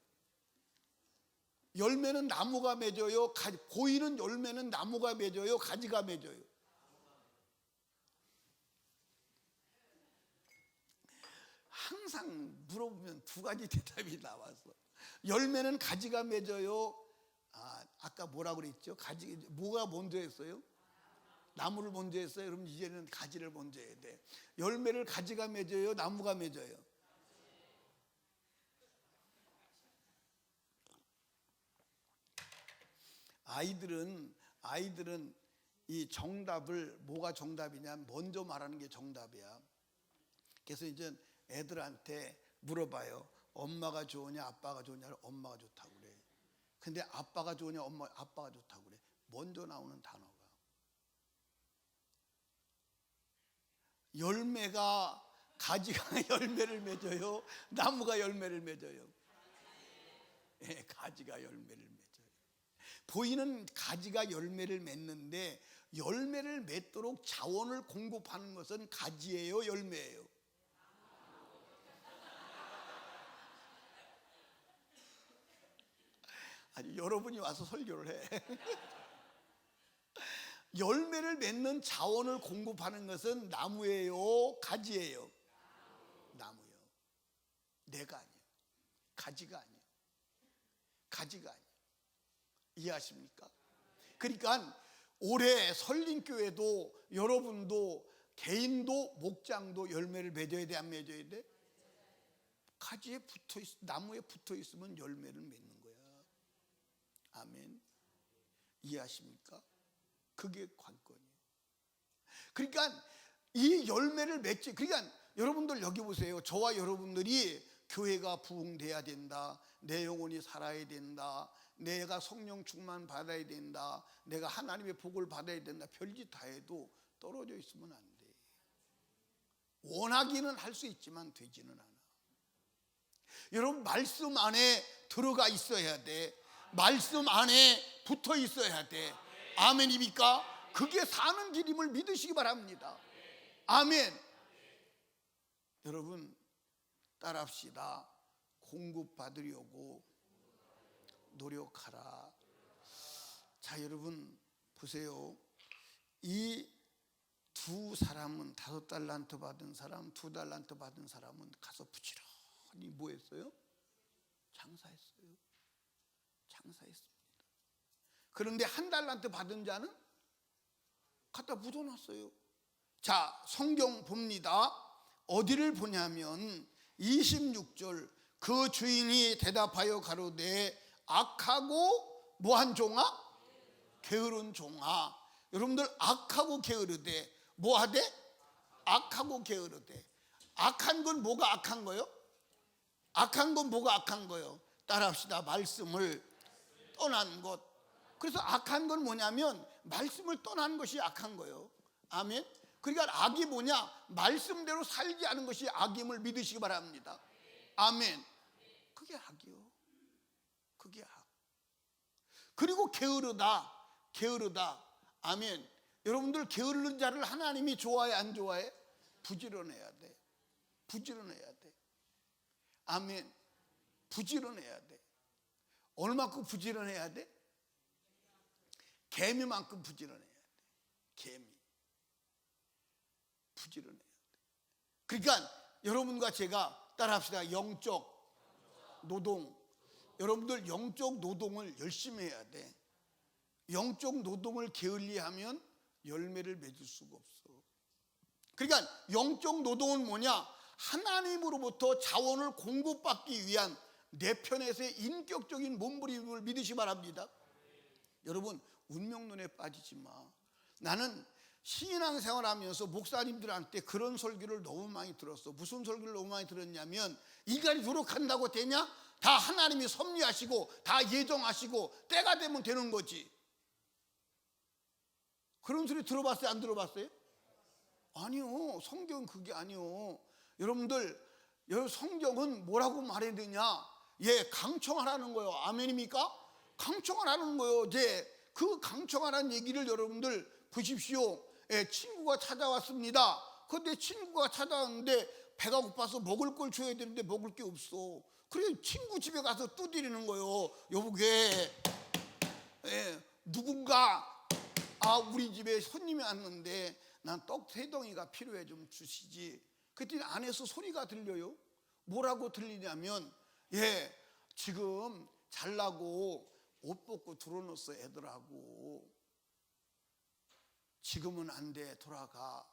열매는 나무가 맺어요, 보이는 열매는 나무가 맺어요, 가지가 맺어요. 항상 물어보면 2가지 대답이 나와서 열매는 가지가 맺어요. 아까 뭐라고 그랬죠? 가지, 뭐가 먼저 했어요? 나무를 먼저 했어요. 그럼 이제는 가지를 먼저 해야 돼. 열매를 가지가 맺어요, 나무가 맺어요? 아이들은 이 정답을, 뭐가 정답이냐, 먼저 말하는 게 정답이야. 그래서 이제 애들한테 물어봐요. 엄마가 좋으냐 아빠가 좋으냐. 엄마가 좋다고 그래. 근데 아빠가 좋으냐 아빠가 좋다고 그래. 먼저 나오는 단어가 열매가, 가지가 열매를 맺어요, 나무가 열매를 맺어요? 가지가 열매를 맺어요. 보이는 가지가 열매를 맺는데 열매를 맺도록 자원을 공급하는 것은 가지예요, 열매예요? 아니 여러분이 와서 설교를 해. 열매를 맺는 자원을 공급하는 것은 나무예요, 가지예요? 나무요. 내가 아니에요. 가지가 아니에요. 가지가 아니에요. 이해하십니까? 그러니까 올해 설림교회도 여러분도 개인도 목장도 열매를 맺어야 돼, 안 맺어야 돼? 가지에 붙어 있, 나무에 붙어 있으면 열매를 맺는 거야. 아멘. 이해하십니까? 그게 관건이에요. 그러니까 이 열매를 맺지. 그러니까 여러분들 여기 보세요. 저와 여러분들이 교회가 부흥돼야 된다, 내 영혼이 살아야 된다, 내가 성령 충만 받아야 된다, 내가 하나님의 복을 받아야 된다, 별짓 다 해도 떨어져 있으면 안 돼. 원하기는 할 수 있지만 되지는 않아. 여러분, 말씀 안에 들어가 있어야 돼. 말씀 안에 붙어 있어야 돼. 아멘입니까? 그게 사는 길임을 믿으시기 바랍니다. 아멘. 여러분, 따라합시다. 공급받으려고 노력하라. 자, 여러분 보세요. 이 두 사람은 5달란트 받은 사람, 2달란트 받은 사람은 가서 부지런히 뭐 했어요? 장사했어요. 장사했습니다. 그런데 1달란트 받은 자는 갖다 묻어놨어요. 자, 성경 봅니다. 어디를 보냐면 26절, 그 주인이 대답하여 가로되 악하고 뭐한 종아? 게으른 종아. 여러분들, 악하고 게으르되 뭐하되? 악하고 게으르되. 악한 건 뭐가 악한 거요? 악한 건 뭐가 악한 거요? 따라합시다. 말씀을 떠난 것. 그래서 악한 건 뭐냐면 말씀을 떠난 것이 악한 거예요. 아멘. 그러니까 악이 뭐냐? 말씀대로 살지 않은 것이 악임을 믿으시기 바랍니다. 아멘. 그게 악이요. 그게 악. 그리고 게으르다. 게으르다. 아멘. 여러분들, 게으른 자를 하나님이 좋아해 안 좋아해? 부지런해야 돼. 부지런해야 돼. 아멘. 부지런해야 돼. 얼마큼 부지런해야 돼? 개미만큼 부지런해야 돼. 개미. 부지런해야 돼. 그러니까 여러분과 제가 따라합시다. 영적 노동. 여러분들, 영적 노동을 열심히 해야 돼. 영적 노동을 게을리하면 열매를 맺을 수가 없어. 그러니까 영적 노동은 뭐냐? 하나님으로부터 자원을 공급받기 위한 내 편에서의 인격적인 몸부림을 믿으시 바랍니다. 여러분, 운명론에 빠지지 마. 나는 신앙생활하면서 목사님들한테 그런 설교를 너무 많이 들었어. 무슨 설교를 너무 많이 들었냐면, 인간이 노력한다고 되냐? 다 하나님이 섭리하시고 다 예정하시고 때가 되면 되는 거지. 그런 소리 들어봤어요? 안 들어봤어요? 아니요. 성경은 그게 아니요. 여러분들, 성경은 뭐라고 말해야 되냐? 예, 강청하라는 거예요. 아멘입니까? 강청하라는 거예요. 이제 그 강청하라는 얘기를 여러분들 보십시오. 예, 친구가 찾아왔습니다. 그런데 친구가 찾아왔는데 배가 고파서 먹을 걸 줘야 되는데 먹을 게 없어. 그래, 친구 집에 가서 두드리는 거예요. 여보게, 예, 누군가 우리 집에 손님이 왔는데 난 떡 3덩이가 필요해, 좀 주시지. 그랬더니 안에서 소리가 들려요. 뭐라고 들리냐면, 예, 지금 잘라고 옷 벗고 들어놓았어, 애들하고. 지금은 안 돼, 돌아가.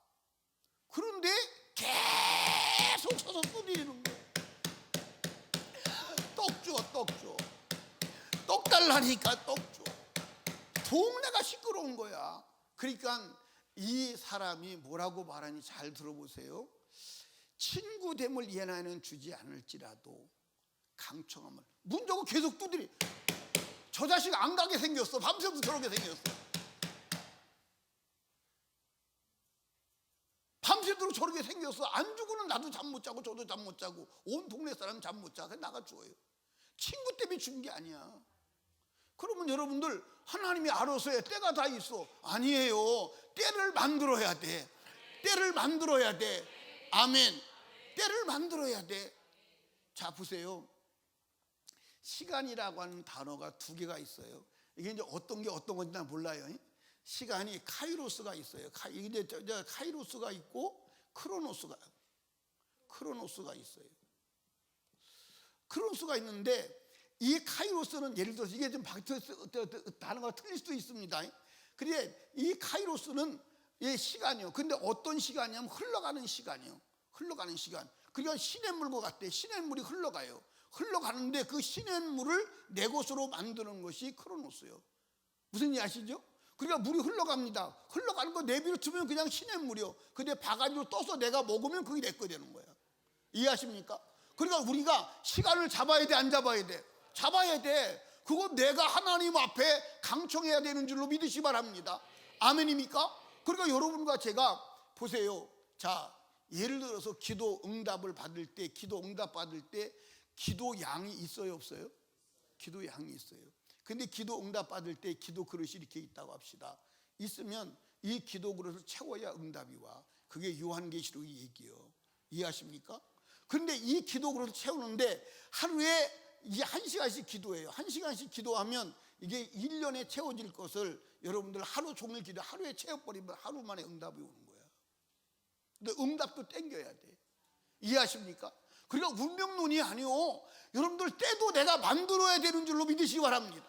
그런데 계속 서서 두드리는 거예요. 떡 줘, 떡 줘. 떡 달라니까 떡 줘. 동네가 시끄러운 거야. 그러니까 이 사람이 뭐라고 말하니 잘 들어보세요. 친구됨을 예나에는 주지 않을지라도 강청함을. 문 열고 계속 두드리. 저 자식 안 가게 생겼어. 밤새도 저렇게 생겼어. 밤새도록 저렇게 생겼어. 안 주고는 나도 잠 못 자고 저도 잠 못 자고 온 동네 사람 잠 못 자. 그래서 나가 줘요. 친구 때문에 준 게 아니야. 그러면 여러분들, 하나님이 알아서 해. 때가 다 있어. 아니에요. 때를 만들어야 돼. 때를 만들어야 돼. 아멘. 때를 만들어야 돼. 자, 보세요. 시간이라고 하는 단어가 2개가 있어요. 이게 이제 어떤 게 어떤 건지 난 몰라요. 시간이 카이로스가 있어요. 이게 카이로스가 있고 크로노스가 있어요. 크로노스가 있는데, 이 카이로스는 예를 들어서 이게 좀 단어가 틀릴 수도 있습니다. 그런데 이 카이로스는 시간이요. 근데 어떤 시간이냐면 흘러가는 시간이요. 흘러가는 시간. 그러니까 시냇물과 같대. 시냇물이 흘러가요. 흘러가는데 그 시냇물을 내 것으로 만드는 것이 크로노스요. 무슨 일 아시죠? 그러니까 물이 흘러갑니다. 흘러가는 거 내비로 두면 그냥 시냇물이요. 근데 바가지로 떠서 내가 먹으면 그게 내 거 되는 거야. 이해하십니까? 그러니까 우리가 시간을 잡아야 돼, 안 잡아야 돼? 잡아야 돼. 그건 내가 하나님 앞에 강청해야 되는 줄로 믿으시 바랍니다. 아멘입니까? 그러니까 여러분과 제가 보세요. 자, 예를 들어서 기도 응답을 받을 때, 기도 응답 받을 때 기도 양이 있어요, 없어요? 기도 양이 있어요. 근데 기도 응답 받을 때 기도 그릇이 이렇게 있다고 합시다. 있으면 이 기도 그릇을 채워야 응답이 와. 그게 요한계시록의 얘기예요. 이해하십니까? 그런데 이 기도 그릇을 채우는데 하루에 이게 1시간씩 기도해요. 1시간씩 기도하면 이게 1년에 채워질 것을 여러분들 하루 종일 기도 하루에 채워버리면 하루 만에 응답이 오는 거야. 근데 응답도 땡겨야 돼. 이해하십니까? 그러니까 운명론이 아니요. 여러분들 때도 내가 만들어야 되는 줄로 믿으시기 바랍니다.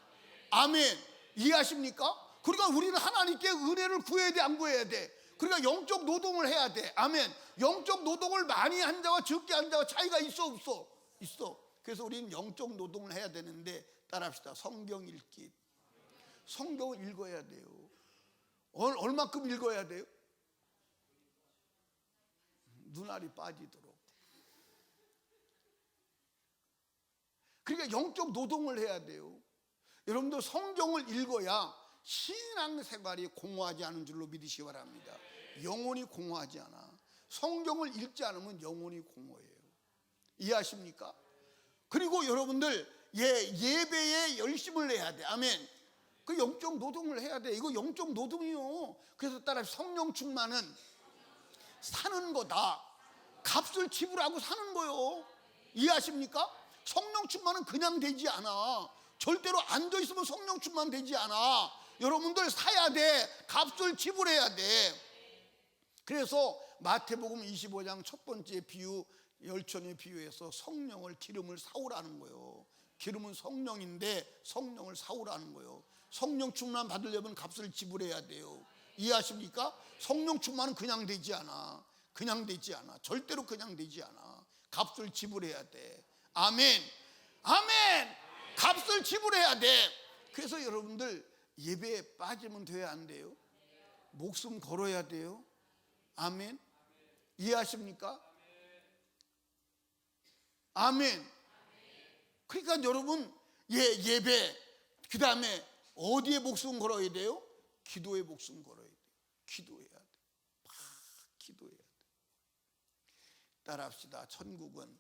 아멘. 이해하십니까? 그러니까 우리는 하나님께 은혜를 구해야 돼, 안 구해야 돼? 그러니까 영적 노동을 해야 돼. 아멘. 영적 노동을 많이 한 자와 적게 한 자와 차이가 있어, 없어? 있어. 그래서 우리는 영적 노동을 해야 되는데 따라합시다. 성경 읽기. 성경을 읽어야 돼요. 얼마큼 읽어야 돼요? 눈알이 빠지도록. 그러니까 영적 노동을 해야 돼요. 여러분들 성경을 읽어야 신앙생활이 공허하지 않은 줄로 믿으시기 바랍니다. 영혼이 공허하지 않아. 성경을 읽지 않으면 영혼이 공허해요. 이해하십니까? 그리고 여러분들 예배에 열심을 내야 돼. 아멘. 그 영적 노동을 해야 돼. 이거 영적 노동이요. 그래서 따라 성령 충만은 사는 거다. 값을 지불하고 사는 거요. 이해하십니까? 성령 충만은 그냥 되지 않아. 절대로 앉아 있으면 성령 충만 되지 않아. 여러분들 사야 돼. 값을 지불해야 돼. 그래서 마태복음 25장 첫 번째 비유, 열천의 비유에서 성령을 기름을 사오라는 거예요. 기름은 성령인데 성령을 사오라는 거예요. 성령 충만 받으려면 값을 지불해야 돼요. 이해하십니까? 성령 충만은 그냥 되지 않아. 그냥 되지 않아. 절대로 그냥 되지 않아. 값을 지불해야 돼. 아멘. 아멘. 값을 지불해야 돼. 그래서 여러분들 예배에 빠지면 돼야 안 돼요? 목숨 걸어야 돼요. 아멘. 이해하십니까? 아멘. 그러니까 여러분 예배 그 다음에 어디에 목숨 걸어야 돼요? 기도에 목숨 걸어야 돼요. 기도해야 돼. 막 기도해야 돼. 따라합시다. 천국은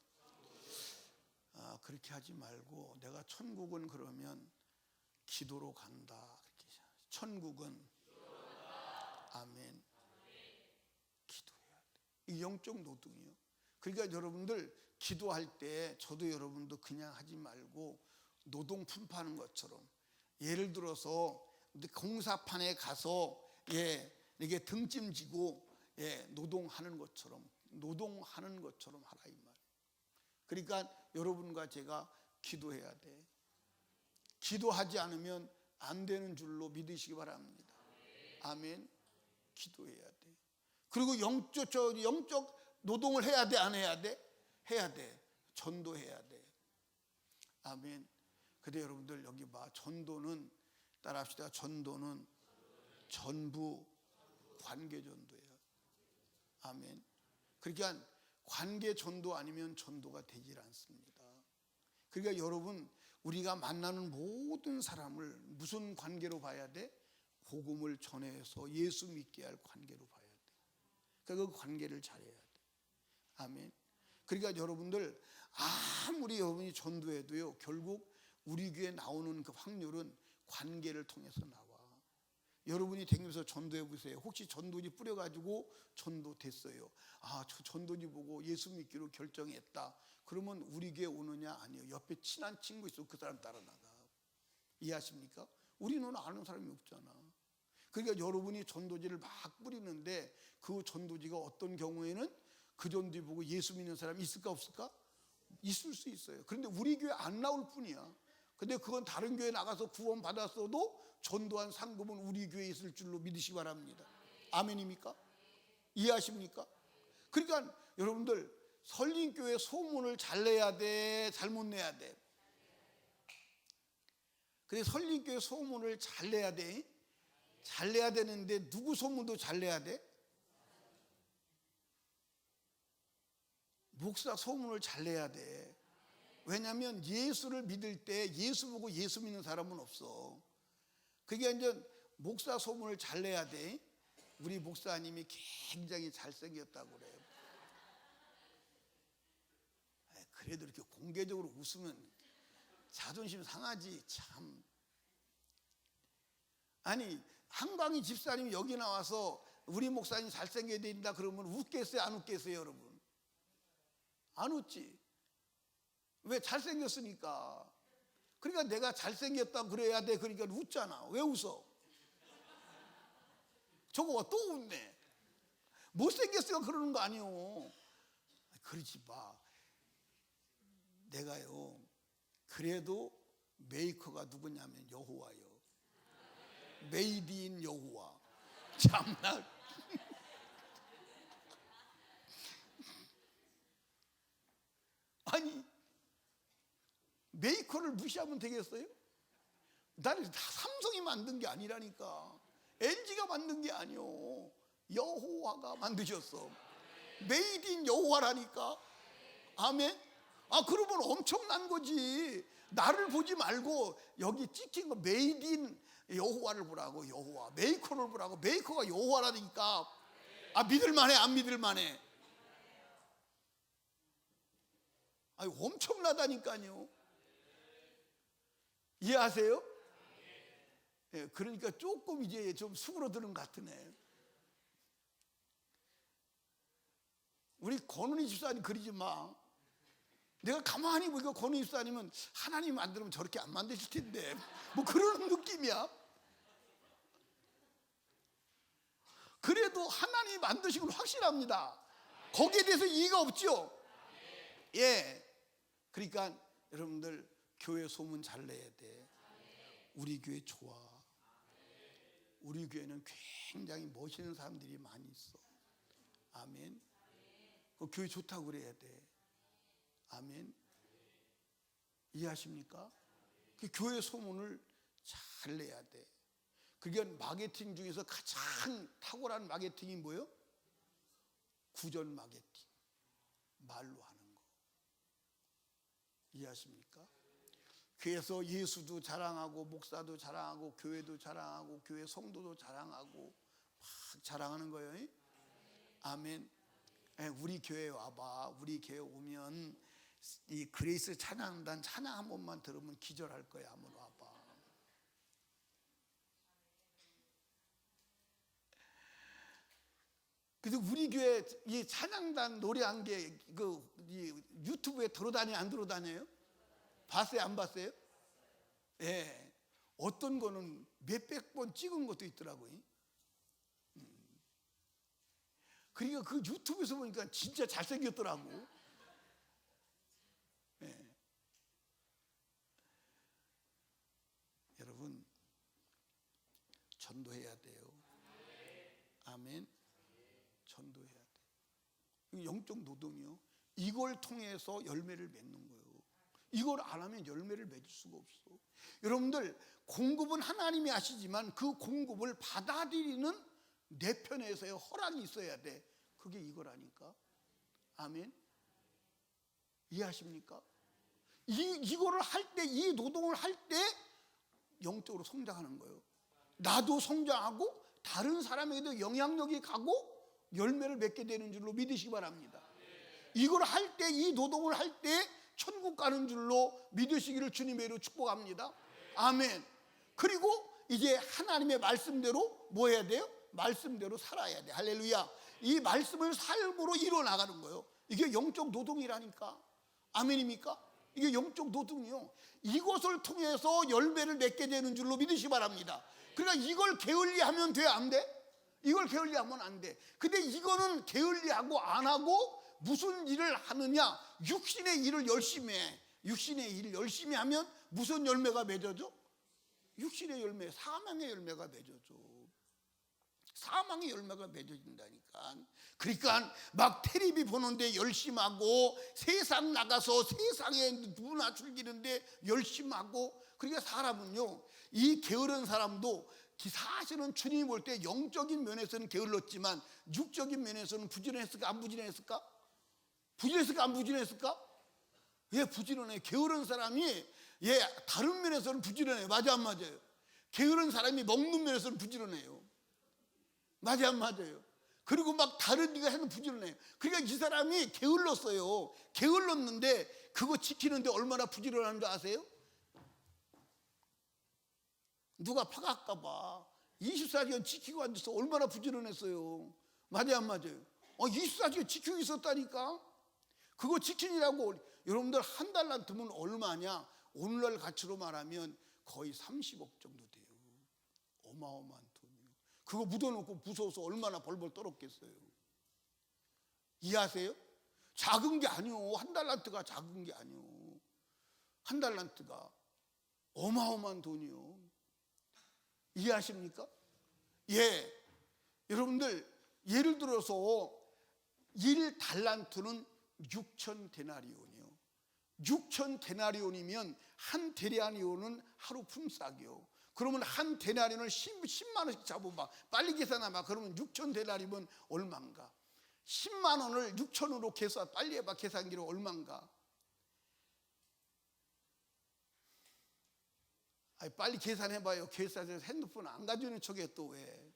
그렇게 하지 말고 내가 천국은 그러면 기도로 간다. 천국은 아멘. 기도해야 돼. 이 영적 노동이요. 그러니까 여러분들 기도할 때 저도 여러분도 그냥 하지 말고 노동 품파는 것처럼 예를 들어서 공사판에 가서 이게 등짐지고 노동하는 것처럼 하라 이 말. 그러니까 여러분과 제가 기도해야 돼. 기도하지 않으면 안 되는 줄로 믿으시기 바랍니다. 아멘. 기도해야 돼. 그리고 영적 노동을 해야 돼, 안 해야 돼? 해야 돼. 전도해야 돼. 아멘. 근데 여러분들 여기 봐. 전도는 따라합시다. 전도는 전부 관계 전도예요. 아멘. 그러니까 관계 전도 아니면 전도가 되질 않습니다. 그러니까 여러분 우리가 만나는 모든 사람을 무슨 관계로 봐야 돼? 복음을 전해서 예수 믿게 할 관계로 봐야 돼. 그러니까 그 관계를 잘해야 돼. 아멘. 그러니까 여러분들 아무리 여러분이 전도해도요 결국 우리 교회 나오는 그 확률은 관계를 통해서 나와. 여러분이 다니면서 전도해 보세요. 혹시 전도지 뿌려가지고 전도됐어요. 저 전도지 보고 예수 믿기로 결정했다. 그러면 우리 교회 오느냐? 아니요. 옆에 친한 친구 있어 그 사람 따라 나가. 이해하십니까? 우리는 아는 사람이 없잖아. 그러니까 여러분이 전도지를 막 뿌리는데 그 전도지가 어떤 경우에는 그 전도지 보고 예수 믿는 사람이 있을까 없을까? 있을 수 있어요. 그런데 우리 교회 안 나올 뿐이야. 근데 그건 다른 교회 나가서 구원 받았어도 전도한 상급은 우리 교회에 있을 줄로 믿으시기 바랍니다. 아멘입니까? 이해하십니까? 그러니까 여러분들 설린교회 소문을 잘 내야 돼, 잘못 내야 돼? 그래 설린교회 소문을 잘 내야 돼. 잘 내야 되는데 누구 소문도 잘 내야 돼? 목사 소문을 잘 내야 돼. 왜냐하면 예수를 믿을 때 예수 보고 예수 믿는 사람은 없어. 그게 이제 목사 소문을 잘 내야 돼. 우리 목사님이 굉장히 잘생겼다고 그래요. 그래도 이렇게 공개적으로 웃으면 자존심 상하지 참. 아니 한광희 집사님이 여기 나와서 우리 목사님 잘생겨야 된다 그러면 웃겠어요 안 웃겠어요 여러분? 안 웃지. 왜? 잘생겼으니까. 그러니까 내가 잘생겼다 그래야 돼. 그러니까 웃잖아. 왜 웃어? 저거 또 웃네. 못생겼으니까 그러는 거 아니요. 그러지 마. 내가요 그래도 메이커가 누구냐면 여호와요. 메이드 인 여호와. 참나. 아니 메이커를 무시하면 되겠어요? 나는 다 삼성이 만든 게 아니라니까. LG가 만든 게 아니요. 여호와가 만드셨어. 메이드 인 여호와라니까. 아멘. 아 그러면 엄청난 거지. 나를 보지 말고 여기 찍힌 거 메이드 인 여호와를 보라고. 여호와 메이커를 보라고. 메이커가 여호와라니까. 아 믿을만해 안 믿을만해? 아니 엄청나다니까요. 이해하세요? 예, 그러니까 조금 이제 좀 수그러드는 것 같으네. 우리 권은희 집사님 그러지 마. 내가 가만히 보니까 권은희 집사님은 하나님 만들면 저렇게 안 만드실 텐데 뭐 그런 느낌이야. 그래도 하나님이 만드신 건 확실합니다. 거기에 대해서 이의가 없죠. 예. 그러니까 여러분들 교회 소문 잘 내야 돼. 우리 교회 좋아. 우리 교회는 굉장히 멋있는 사람들이 많이 있어. 아멘. 그 교회 좋다고 그래야 돼. 아멘. 이해하십니까? 그 교회 소문을 잘 내야 돼. 그게 마케팅 중에서 가장 탁월한 마케팅이 뭐예요? 구전 마케팅. 말로 하는 거. 이해하십니까? 그래서 예수도 자랑하고 목사도 자랑하고 교회도 자랑하고 교회 성도도 자랑하고 막 자랑하는 거예요. 아멘. 우리 교회 와봐. 우리 교회 오면 이 그레이스 찬양단 찬양 한 번만 들으면 기절할 거야. 한번 와봐. 그래서 우리 교회 이 찬양단 노래한 게 그 유튜브에 들어다녀 안 들어다녀요? 봤어요 안 봤어요? 예. 어떤 거는 몇백 번 찍은 것도 있더라고요. 그러니까 그 유튜브에서 보니까 진짜 잘생겼더라고. 예. 여러분 전도해야 돼요. 아멘. 전도해야 돼. 영적 노동이요. 이걸 통해서 열매를 맺는 거예요. 이걸 안 하면 열매를 맺을 수가 없어. 여러분들 공급은 하나님이 하시지만 그 공급을 받아들이는 내 편에서의 허락이 있어야 돼. 그게 이거라니까. 아멘. 이해하십니까? 이거를 할 때, 이 노동을 할 때 영적으로 성장하는 거예요. 나도 성장하고 다른 사람에게도 영향력이 가고 열매를 맺게 되는 줄로 믿으시기 바랍니다. 이걸 할 때, 이 노동을 할 때 천국 가는 줄로 믿으시기를 주님의 이름으로 축복합니다. 아멘. 그리고 이제 하나님의 말씀대로 뭐 해야 돼요? 말씀대로 살아야 돼. 할렐루야. 이 말씀을 삶으로 이루어 나가는 거예요. 이게 영적 노동이라니까. 아멘입니까? 이게 영적 노동이요. 이것을 통해서 열매를 맺게 되는 줄로 믿으시기 바랍니다. 그러니까 이걸 게을리하면 돼? 안 돼? 이걸 게을리하면 안 돼. 근데 이거는 게을리하고 안 하고 무슨 일을 하느냐? 육신의 일을 열심히 해. 육신의 일을 열심히 하면 무슨 열매가 맺어져? 육신의 열매, 사망의 열매가 맺어져. 사망의 열매가 맺어진다니까. 그러니까 막 텔레비 보는데 열심하고 세상 나가서 세상에 누구나 즐기는데 열심하고. 그러니까 사람은요, 이 게으른 사람도 사실은 주님이 볼 때 영적인 면에서는 게을렀지만 육적인 면에서는 부지런했을까 안 부지런했을까? 부지런했을까 안 부지런했을까? 예, 부지런해. 게으른 사람이 다른 면에서는 부지런해요. 맞아 안 맞아요? 게으른 사람이 먹는 면에서는 부지런해요. 맞아 안 맞아요? 그리고 막 다른 일을 해도 부지런해요. 그러니까 이 사람이 게을렀어요. 게을렀는데 그거 지키는데 얼마나 부지런한 줄 아세요? 누가 파갈까 봐 24시간 지키고 앉아서 얼마나 부지런했어요. 맞아 안 맞아요? 24시간 지키고 있었다니까. 그거 지키느라고. 여러분들 한 달란트면 얼마냐? 오늘날 가치로 말하면 거의 30억 정도 돼요. 어마어마한 돈이요. 그거 묻어놓고 무서워서 얼마나 벌벌 떨었겠어요. 이해하세요? 작은 게 아니요. 한 달란트가 작은 게 아니요. 한 달란트가 어마어마한 돈이요. 이해하십니까? 예. 여러분들 예를 들어서 1달란트는 6천 데나리온이요. 6천 데나리온이면 한 데나리온은 하루 품삯이요. 그러면 한 데나리온을 10만 원씩 잡아봐. 빨리 계산해봐. 그러면 6천 데나리면 얼마인가? 10만 원을 6천으로 계산 빨리 해봐. 계산기로 얼마인가? 아니, 빨리 계산해봐요. 계산해서 핸드폰 안 가지는 척해 또 왜?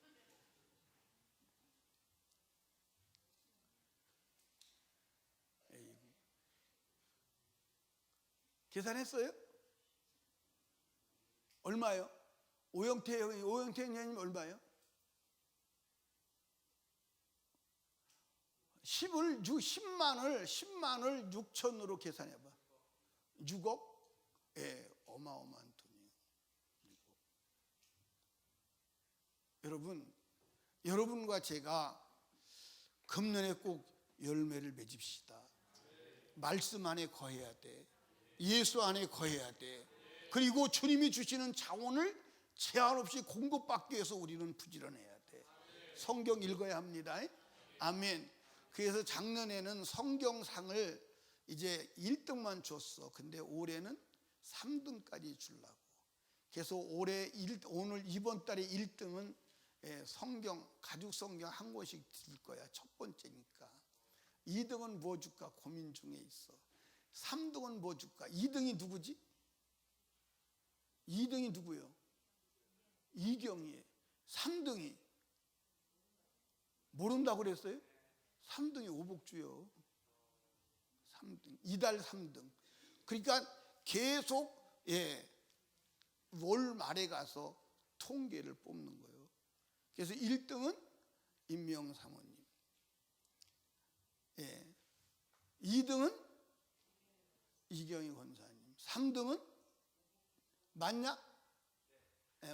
계산했어요? 얼마요? 오영태 형님 얼마요? 10만을 6천으로 계산해봐. 6억? 예, 어마어마한 돈이에요. 6억. 여러분과 제가 금년에 꼭 열매를 맺읍시다. 말씀 안에 거해야 돼. 예수 안에 거해야 돼. 그리고 주님이 주시는 자원을 제한 없이 공급받기 위해서 우리는 부지런해야 돼. 성경 읽어야 합니다. 아멘. 그래서 작년에는 성경상을 이제 1등만 줬어. 근데 올해는 3등까지 주려고. 그래서 오늘 이번 달에 1등은 성경, 가죽 성경 한 권씩 드릴 거야. 첫 번째니까. 2등은 뭐 줄까 고민 중에 있어. 3등은 뭐 줄까? 2등이 누구지? 2등이 누구요? 이경이에요. 3등이 모른다고 그랬어요? 3등이 오복주요. 3등. 이달 3등. 그러니까 계속 월 말에 가서 통계를 뽑는 거예요. 그래서 1등은 임명 사모님. 2등은 이경희 권사님. 3등은 맞냐?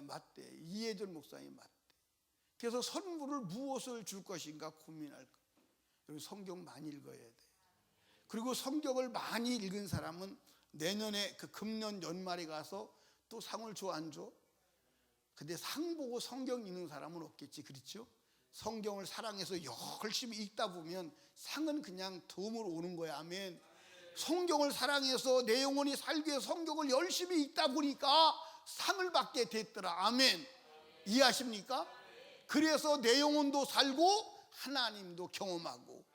맞대. 이혜절 목사님 맞대. 그래서 선물을 무엇을 줄 것인가 고민할 거예요. 그리고 성경 많이 읽어야 돼. 그리고 성경을 많이 읽은 사람은 내년에 그 금년 연말에 가서 또 상을 줘 안 줘? 근데 상 보고 성경 읽는 사람은 없겠지. 그렇죠? 성경을 사랑해서 열심히 읽다 보면 상은 그냥 덤으로 오는 거야. 아멘. 성경을 사랑해서 내 영혼이 살기 위해 성경을 열심히 읽다 보니까 상을 받게 됐더라. 아멘. 이해하십니까? 그래서 내 영혼도 살고 하나님도 경험하고.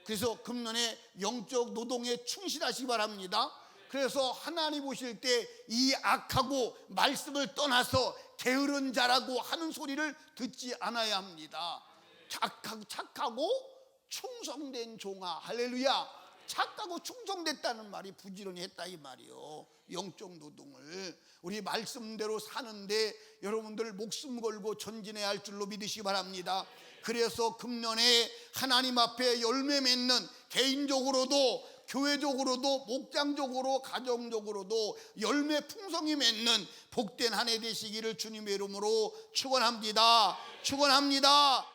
그래서 금년에 영적 노동에 충실하시기 바랍니다. 그래서 하나님 보실 때 이 악하고 말씀을 떠나서 게으른 자라고 하는 소리를 듣지 않아야 합니다. 착하고 충성된 종아. 할렐루야. 착하고 충성됐다는 말이 부지런히 했다 이 말이요. 영적 노동을 우리 말씀대로 사는데 여러분들 목숨 걸고 전진해야 할 줄로 믿으시기 바랍니다. 그래서 금년에 하나님 앞에 열매 맺는 개인적으로도 교회적으로도 목장적으로 가정적으로도 열매 풍성히 맺는 복된 한 해 되시기를 주님의 이름으로 축원합니다. 축원합니다.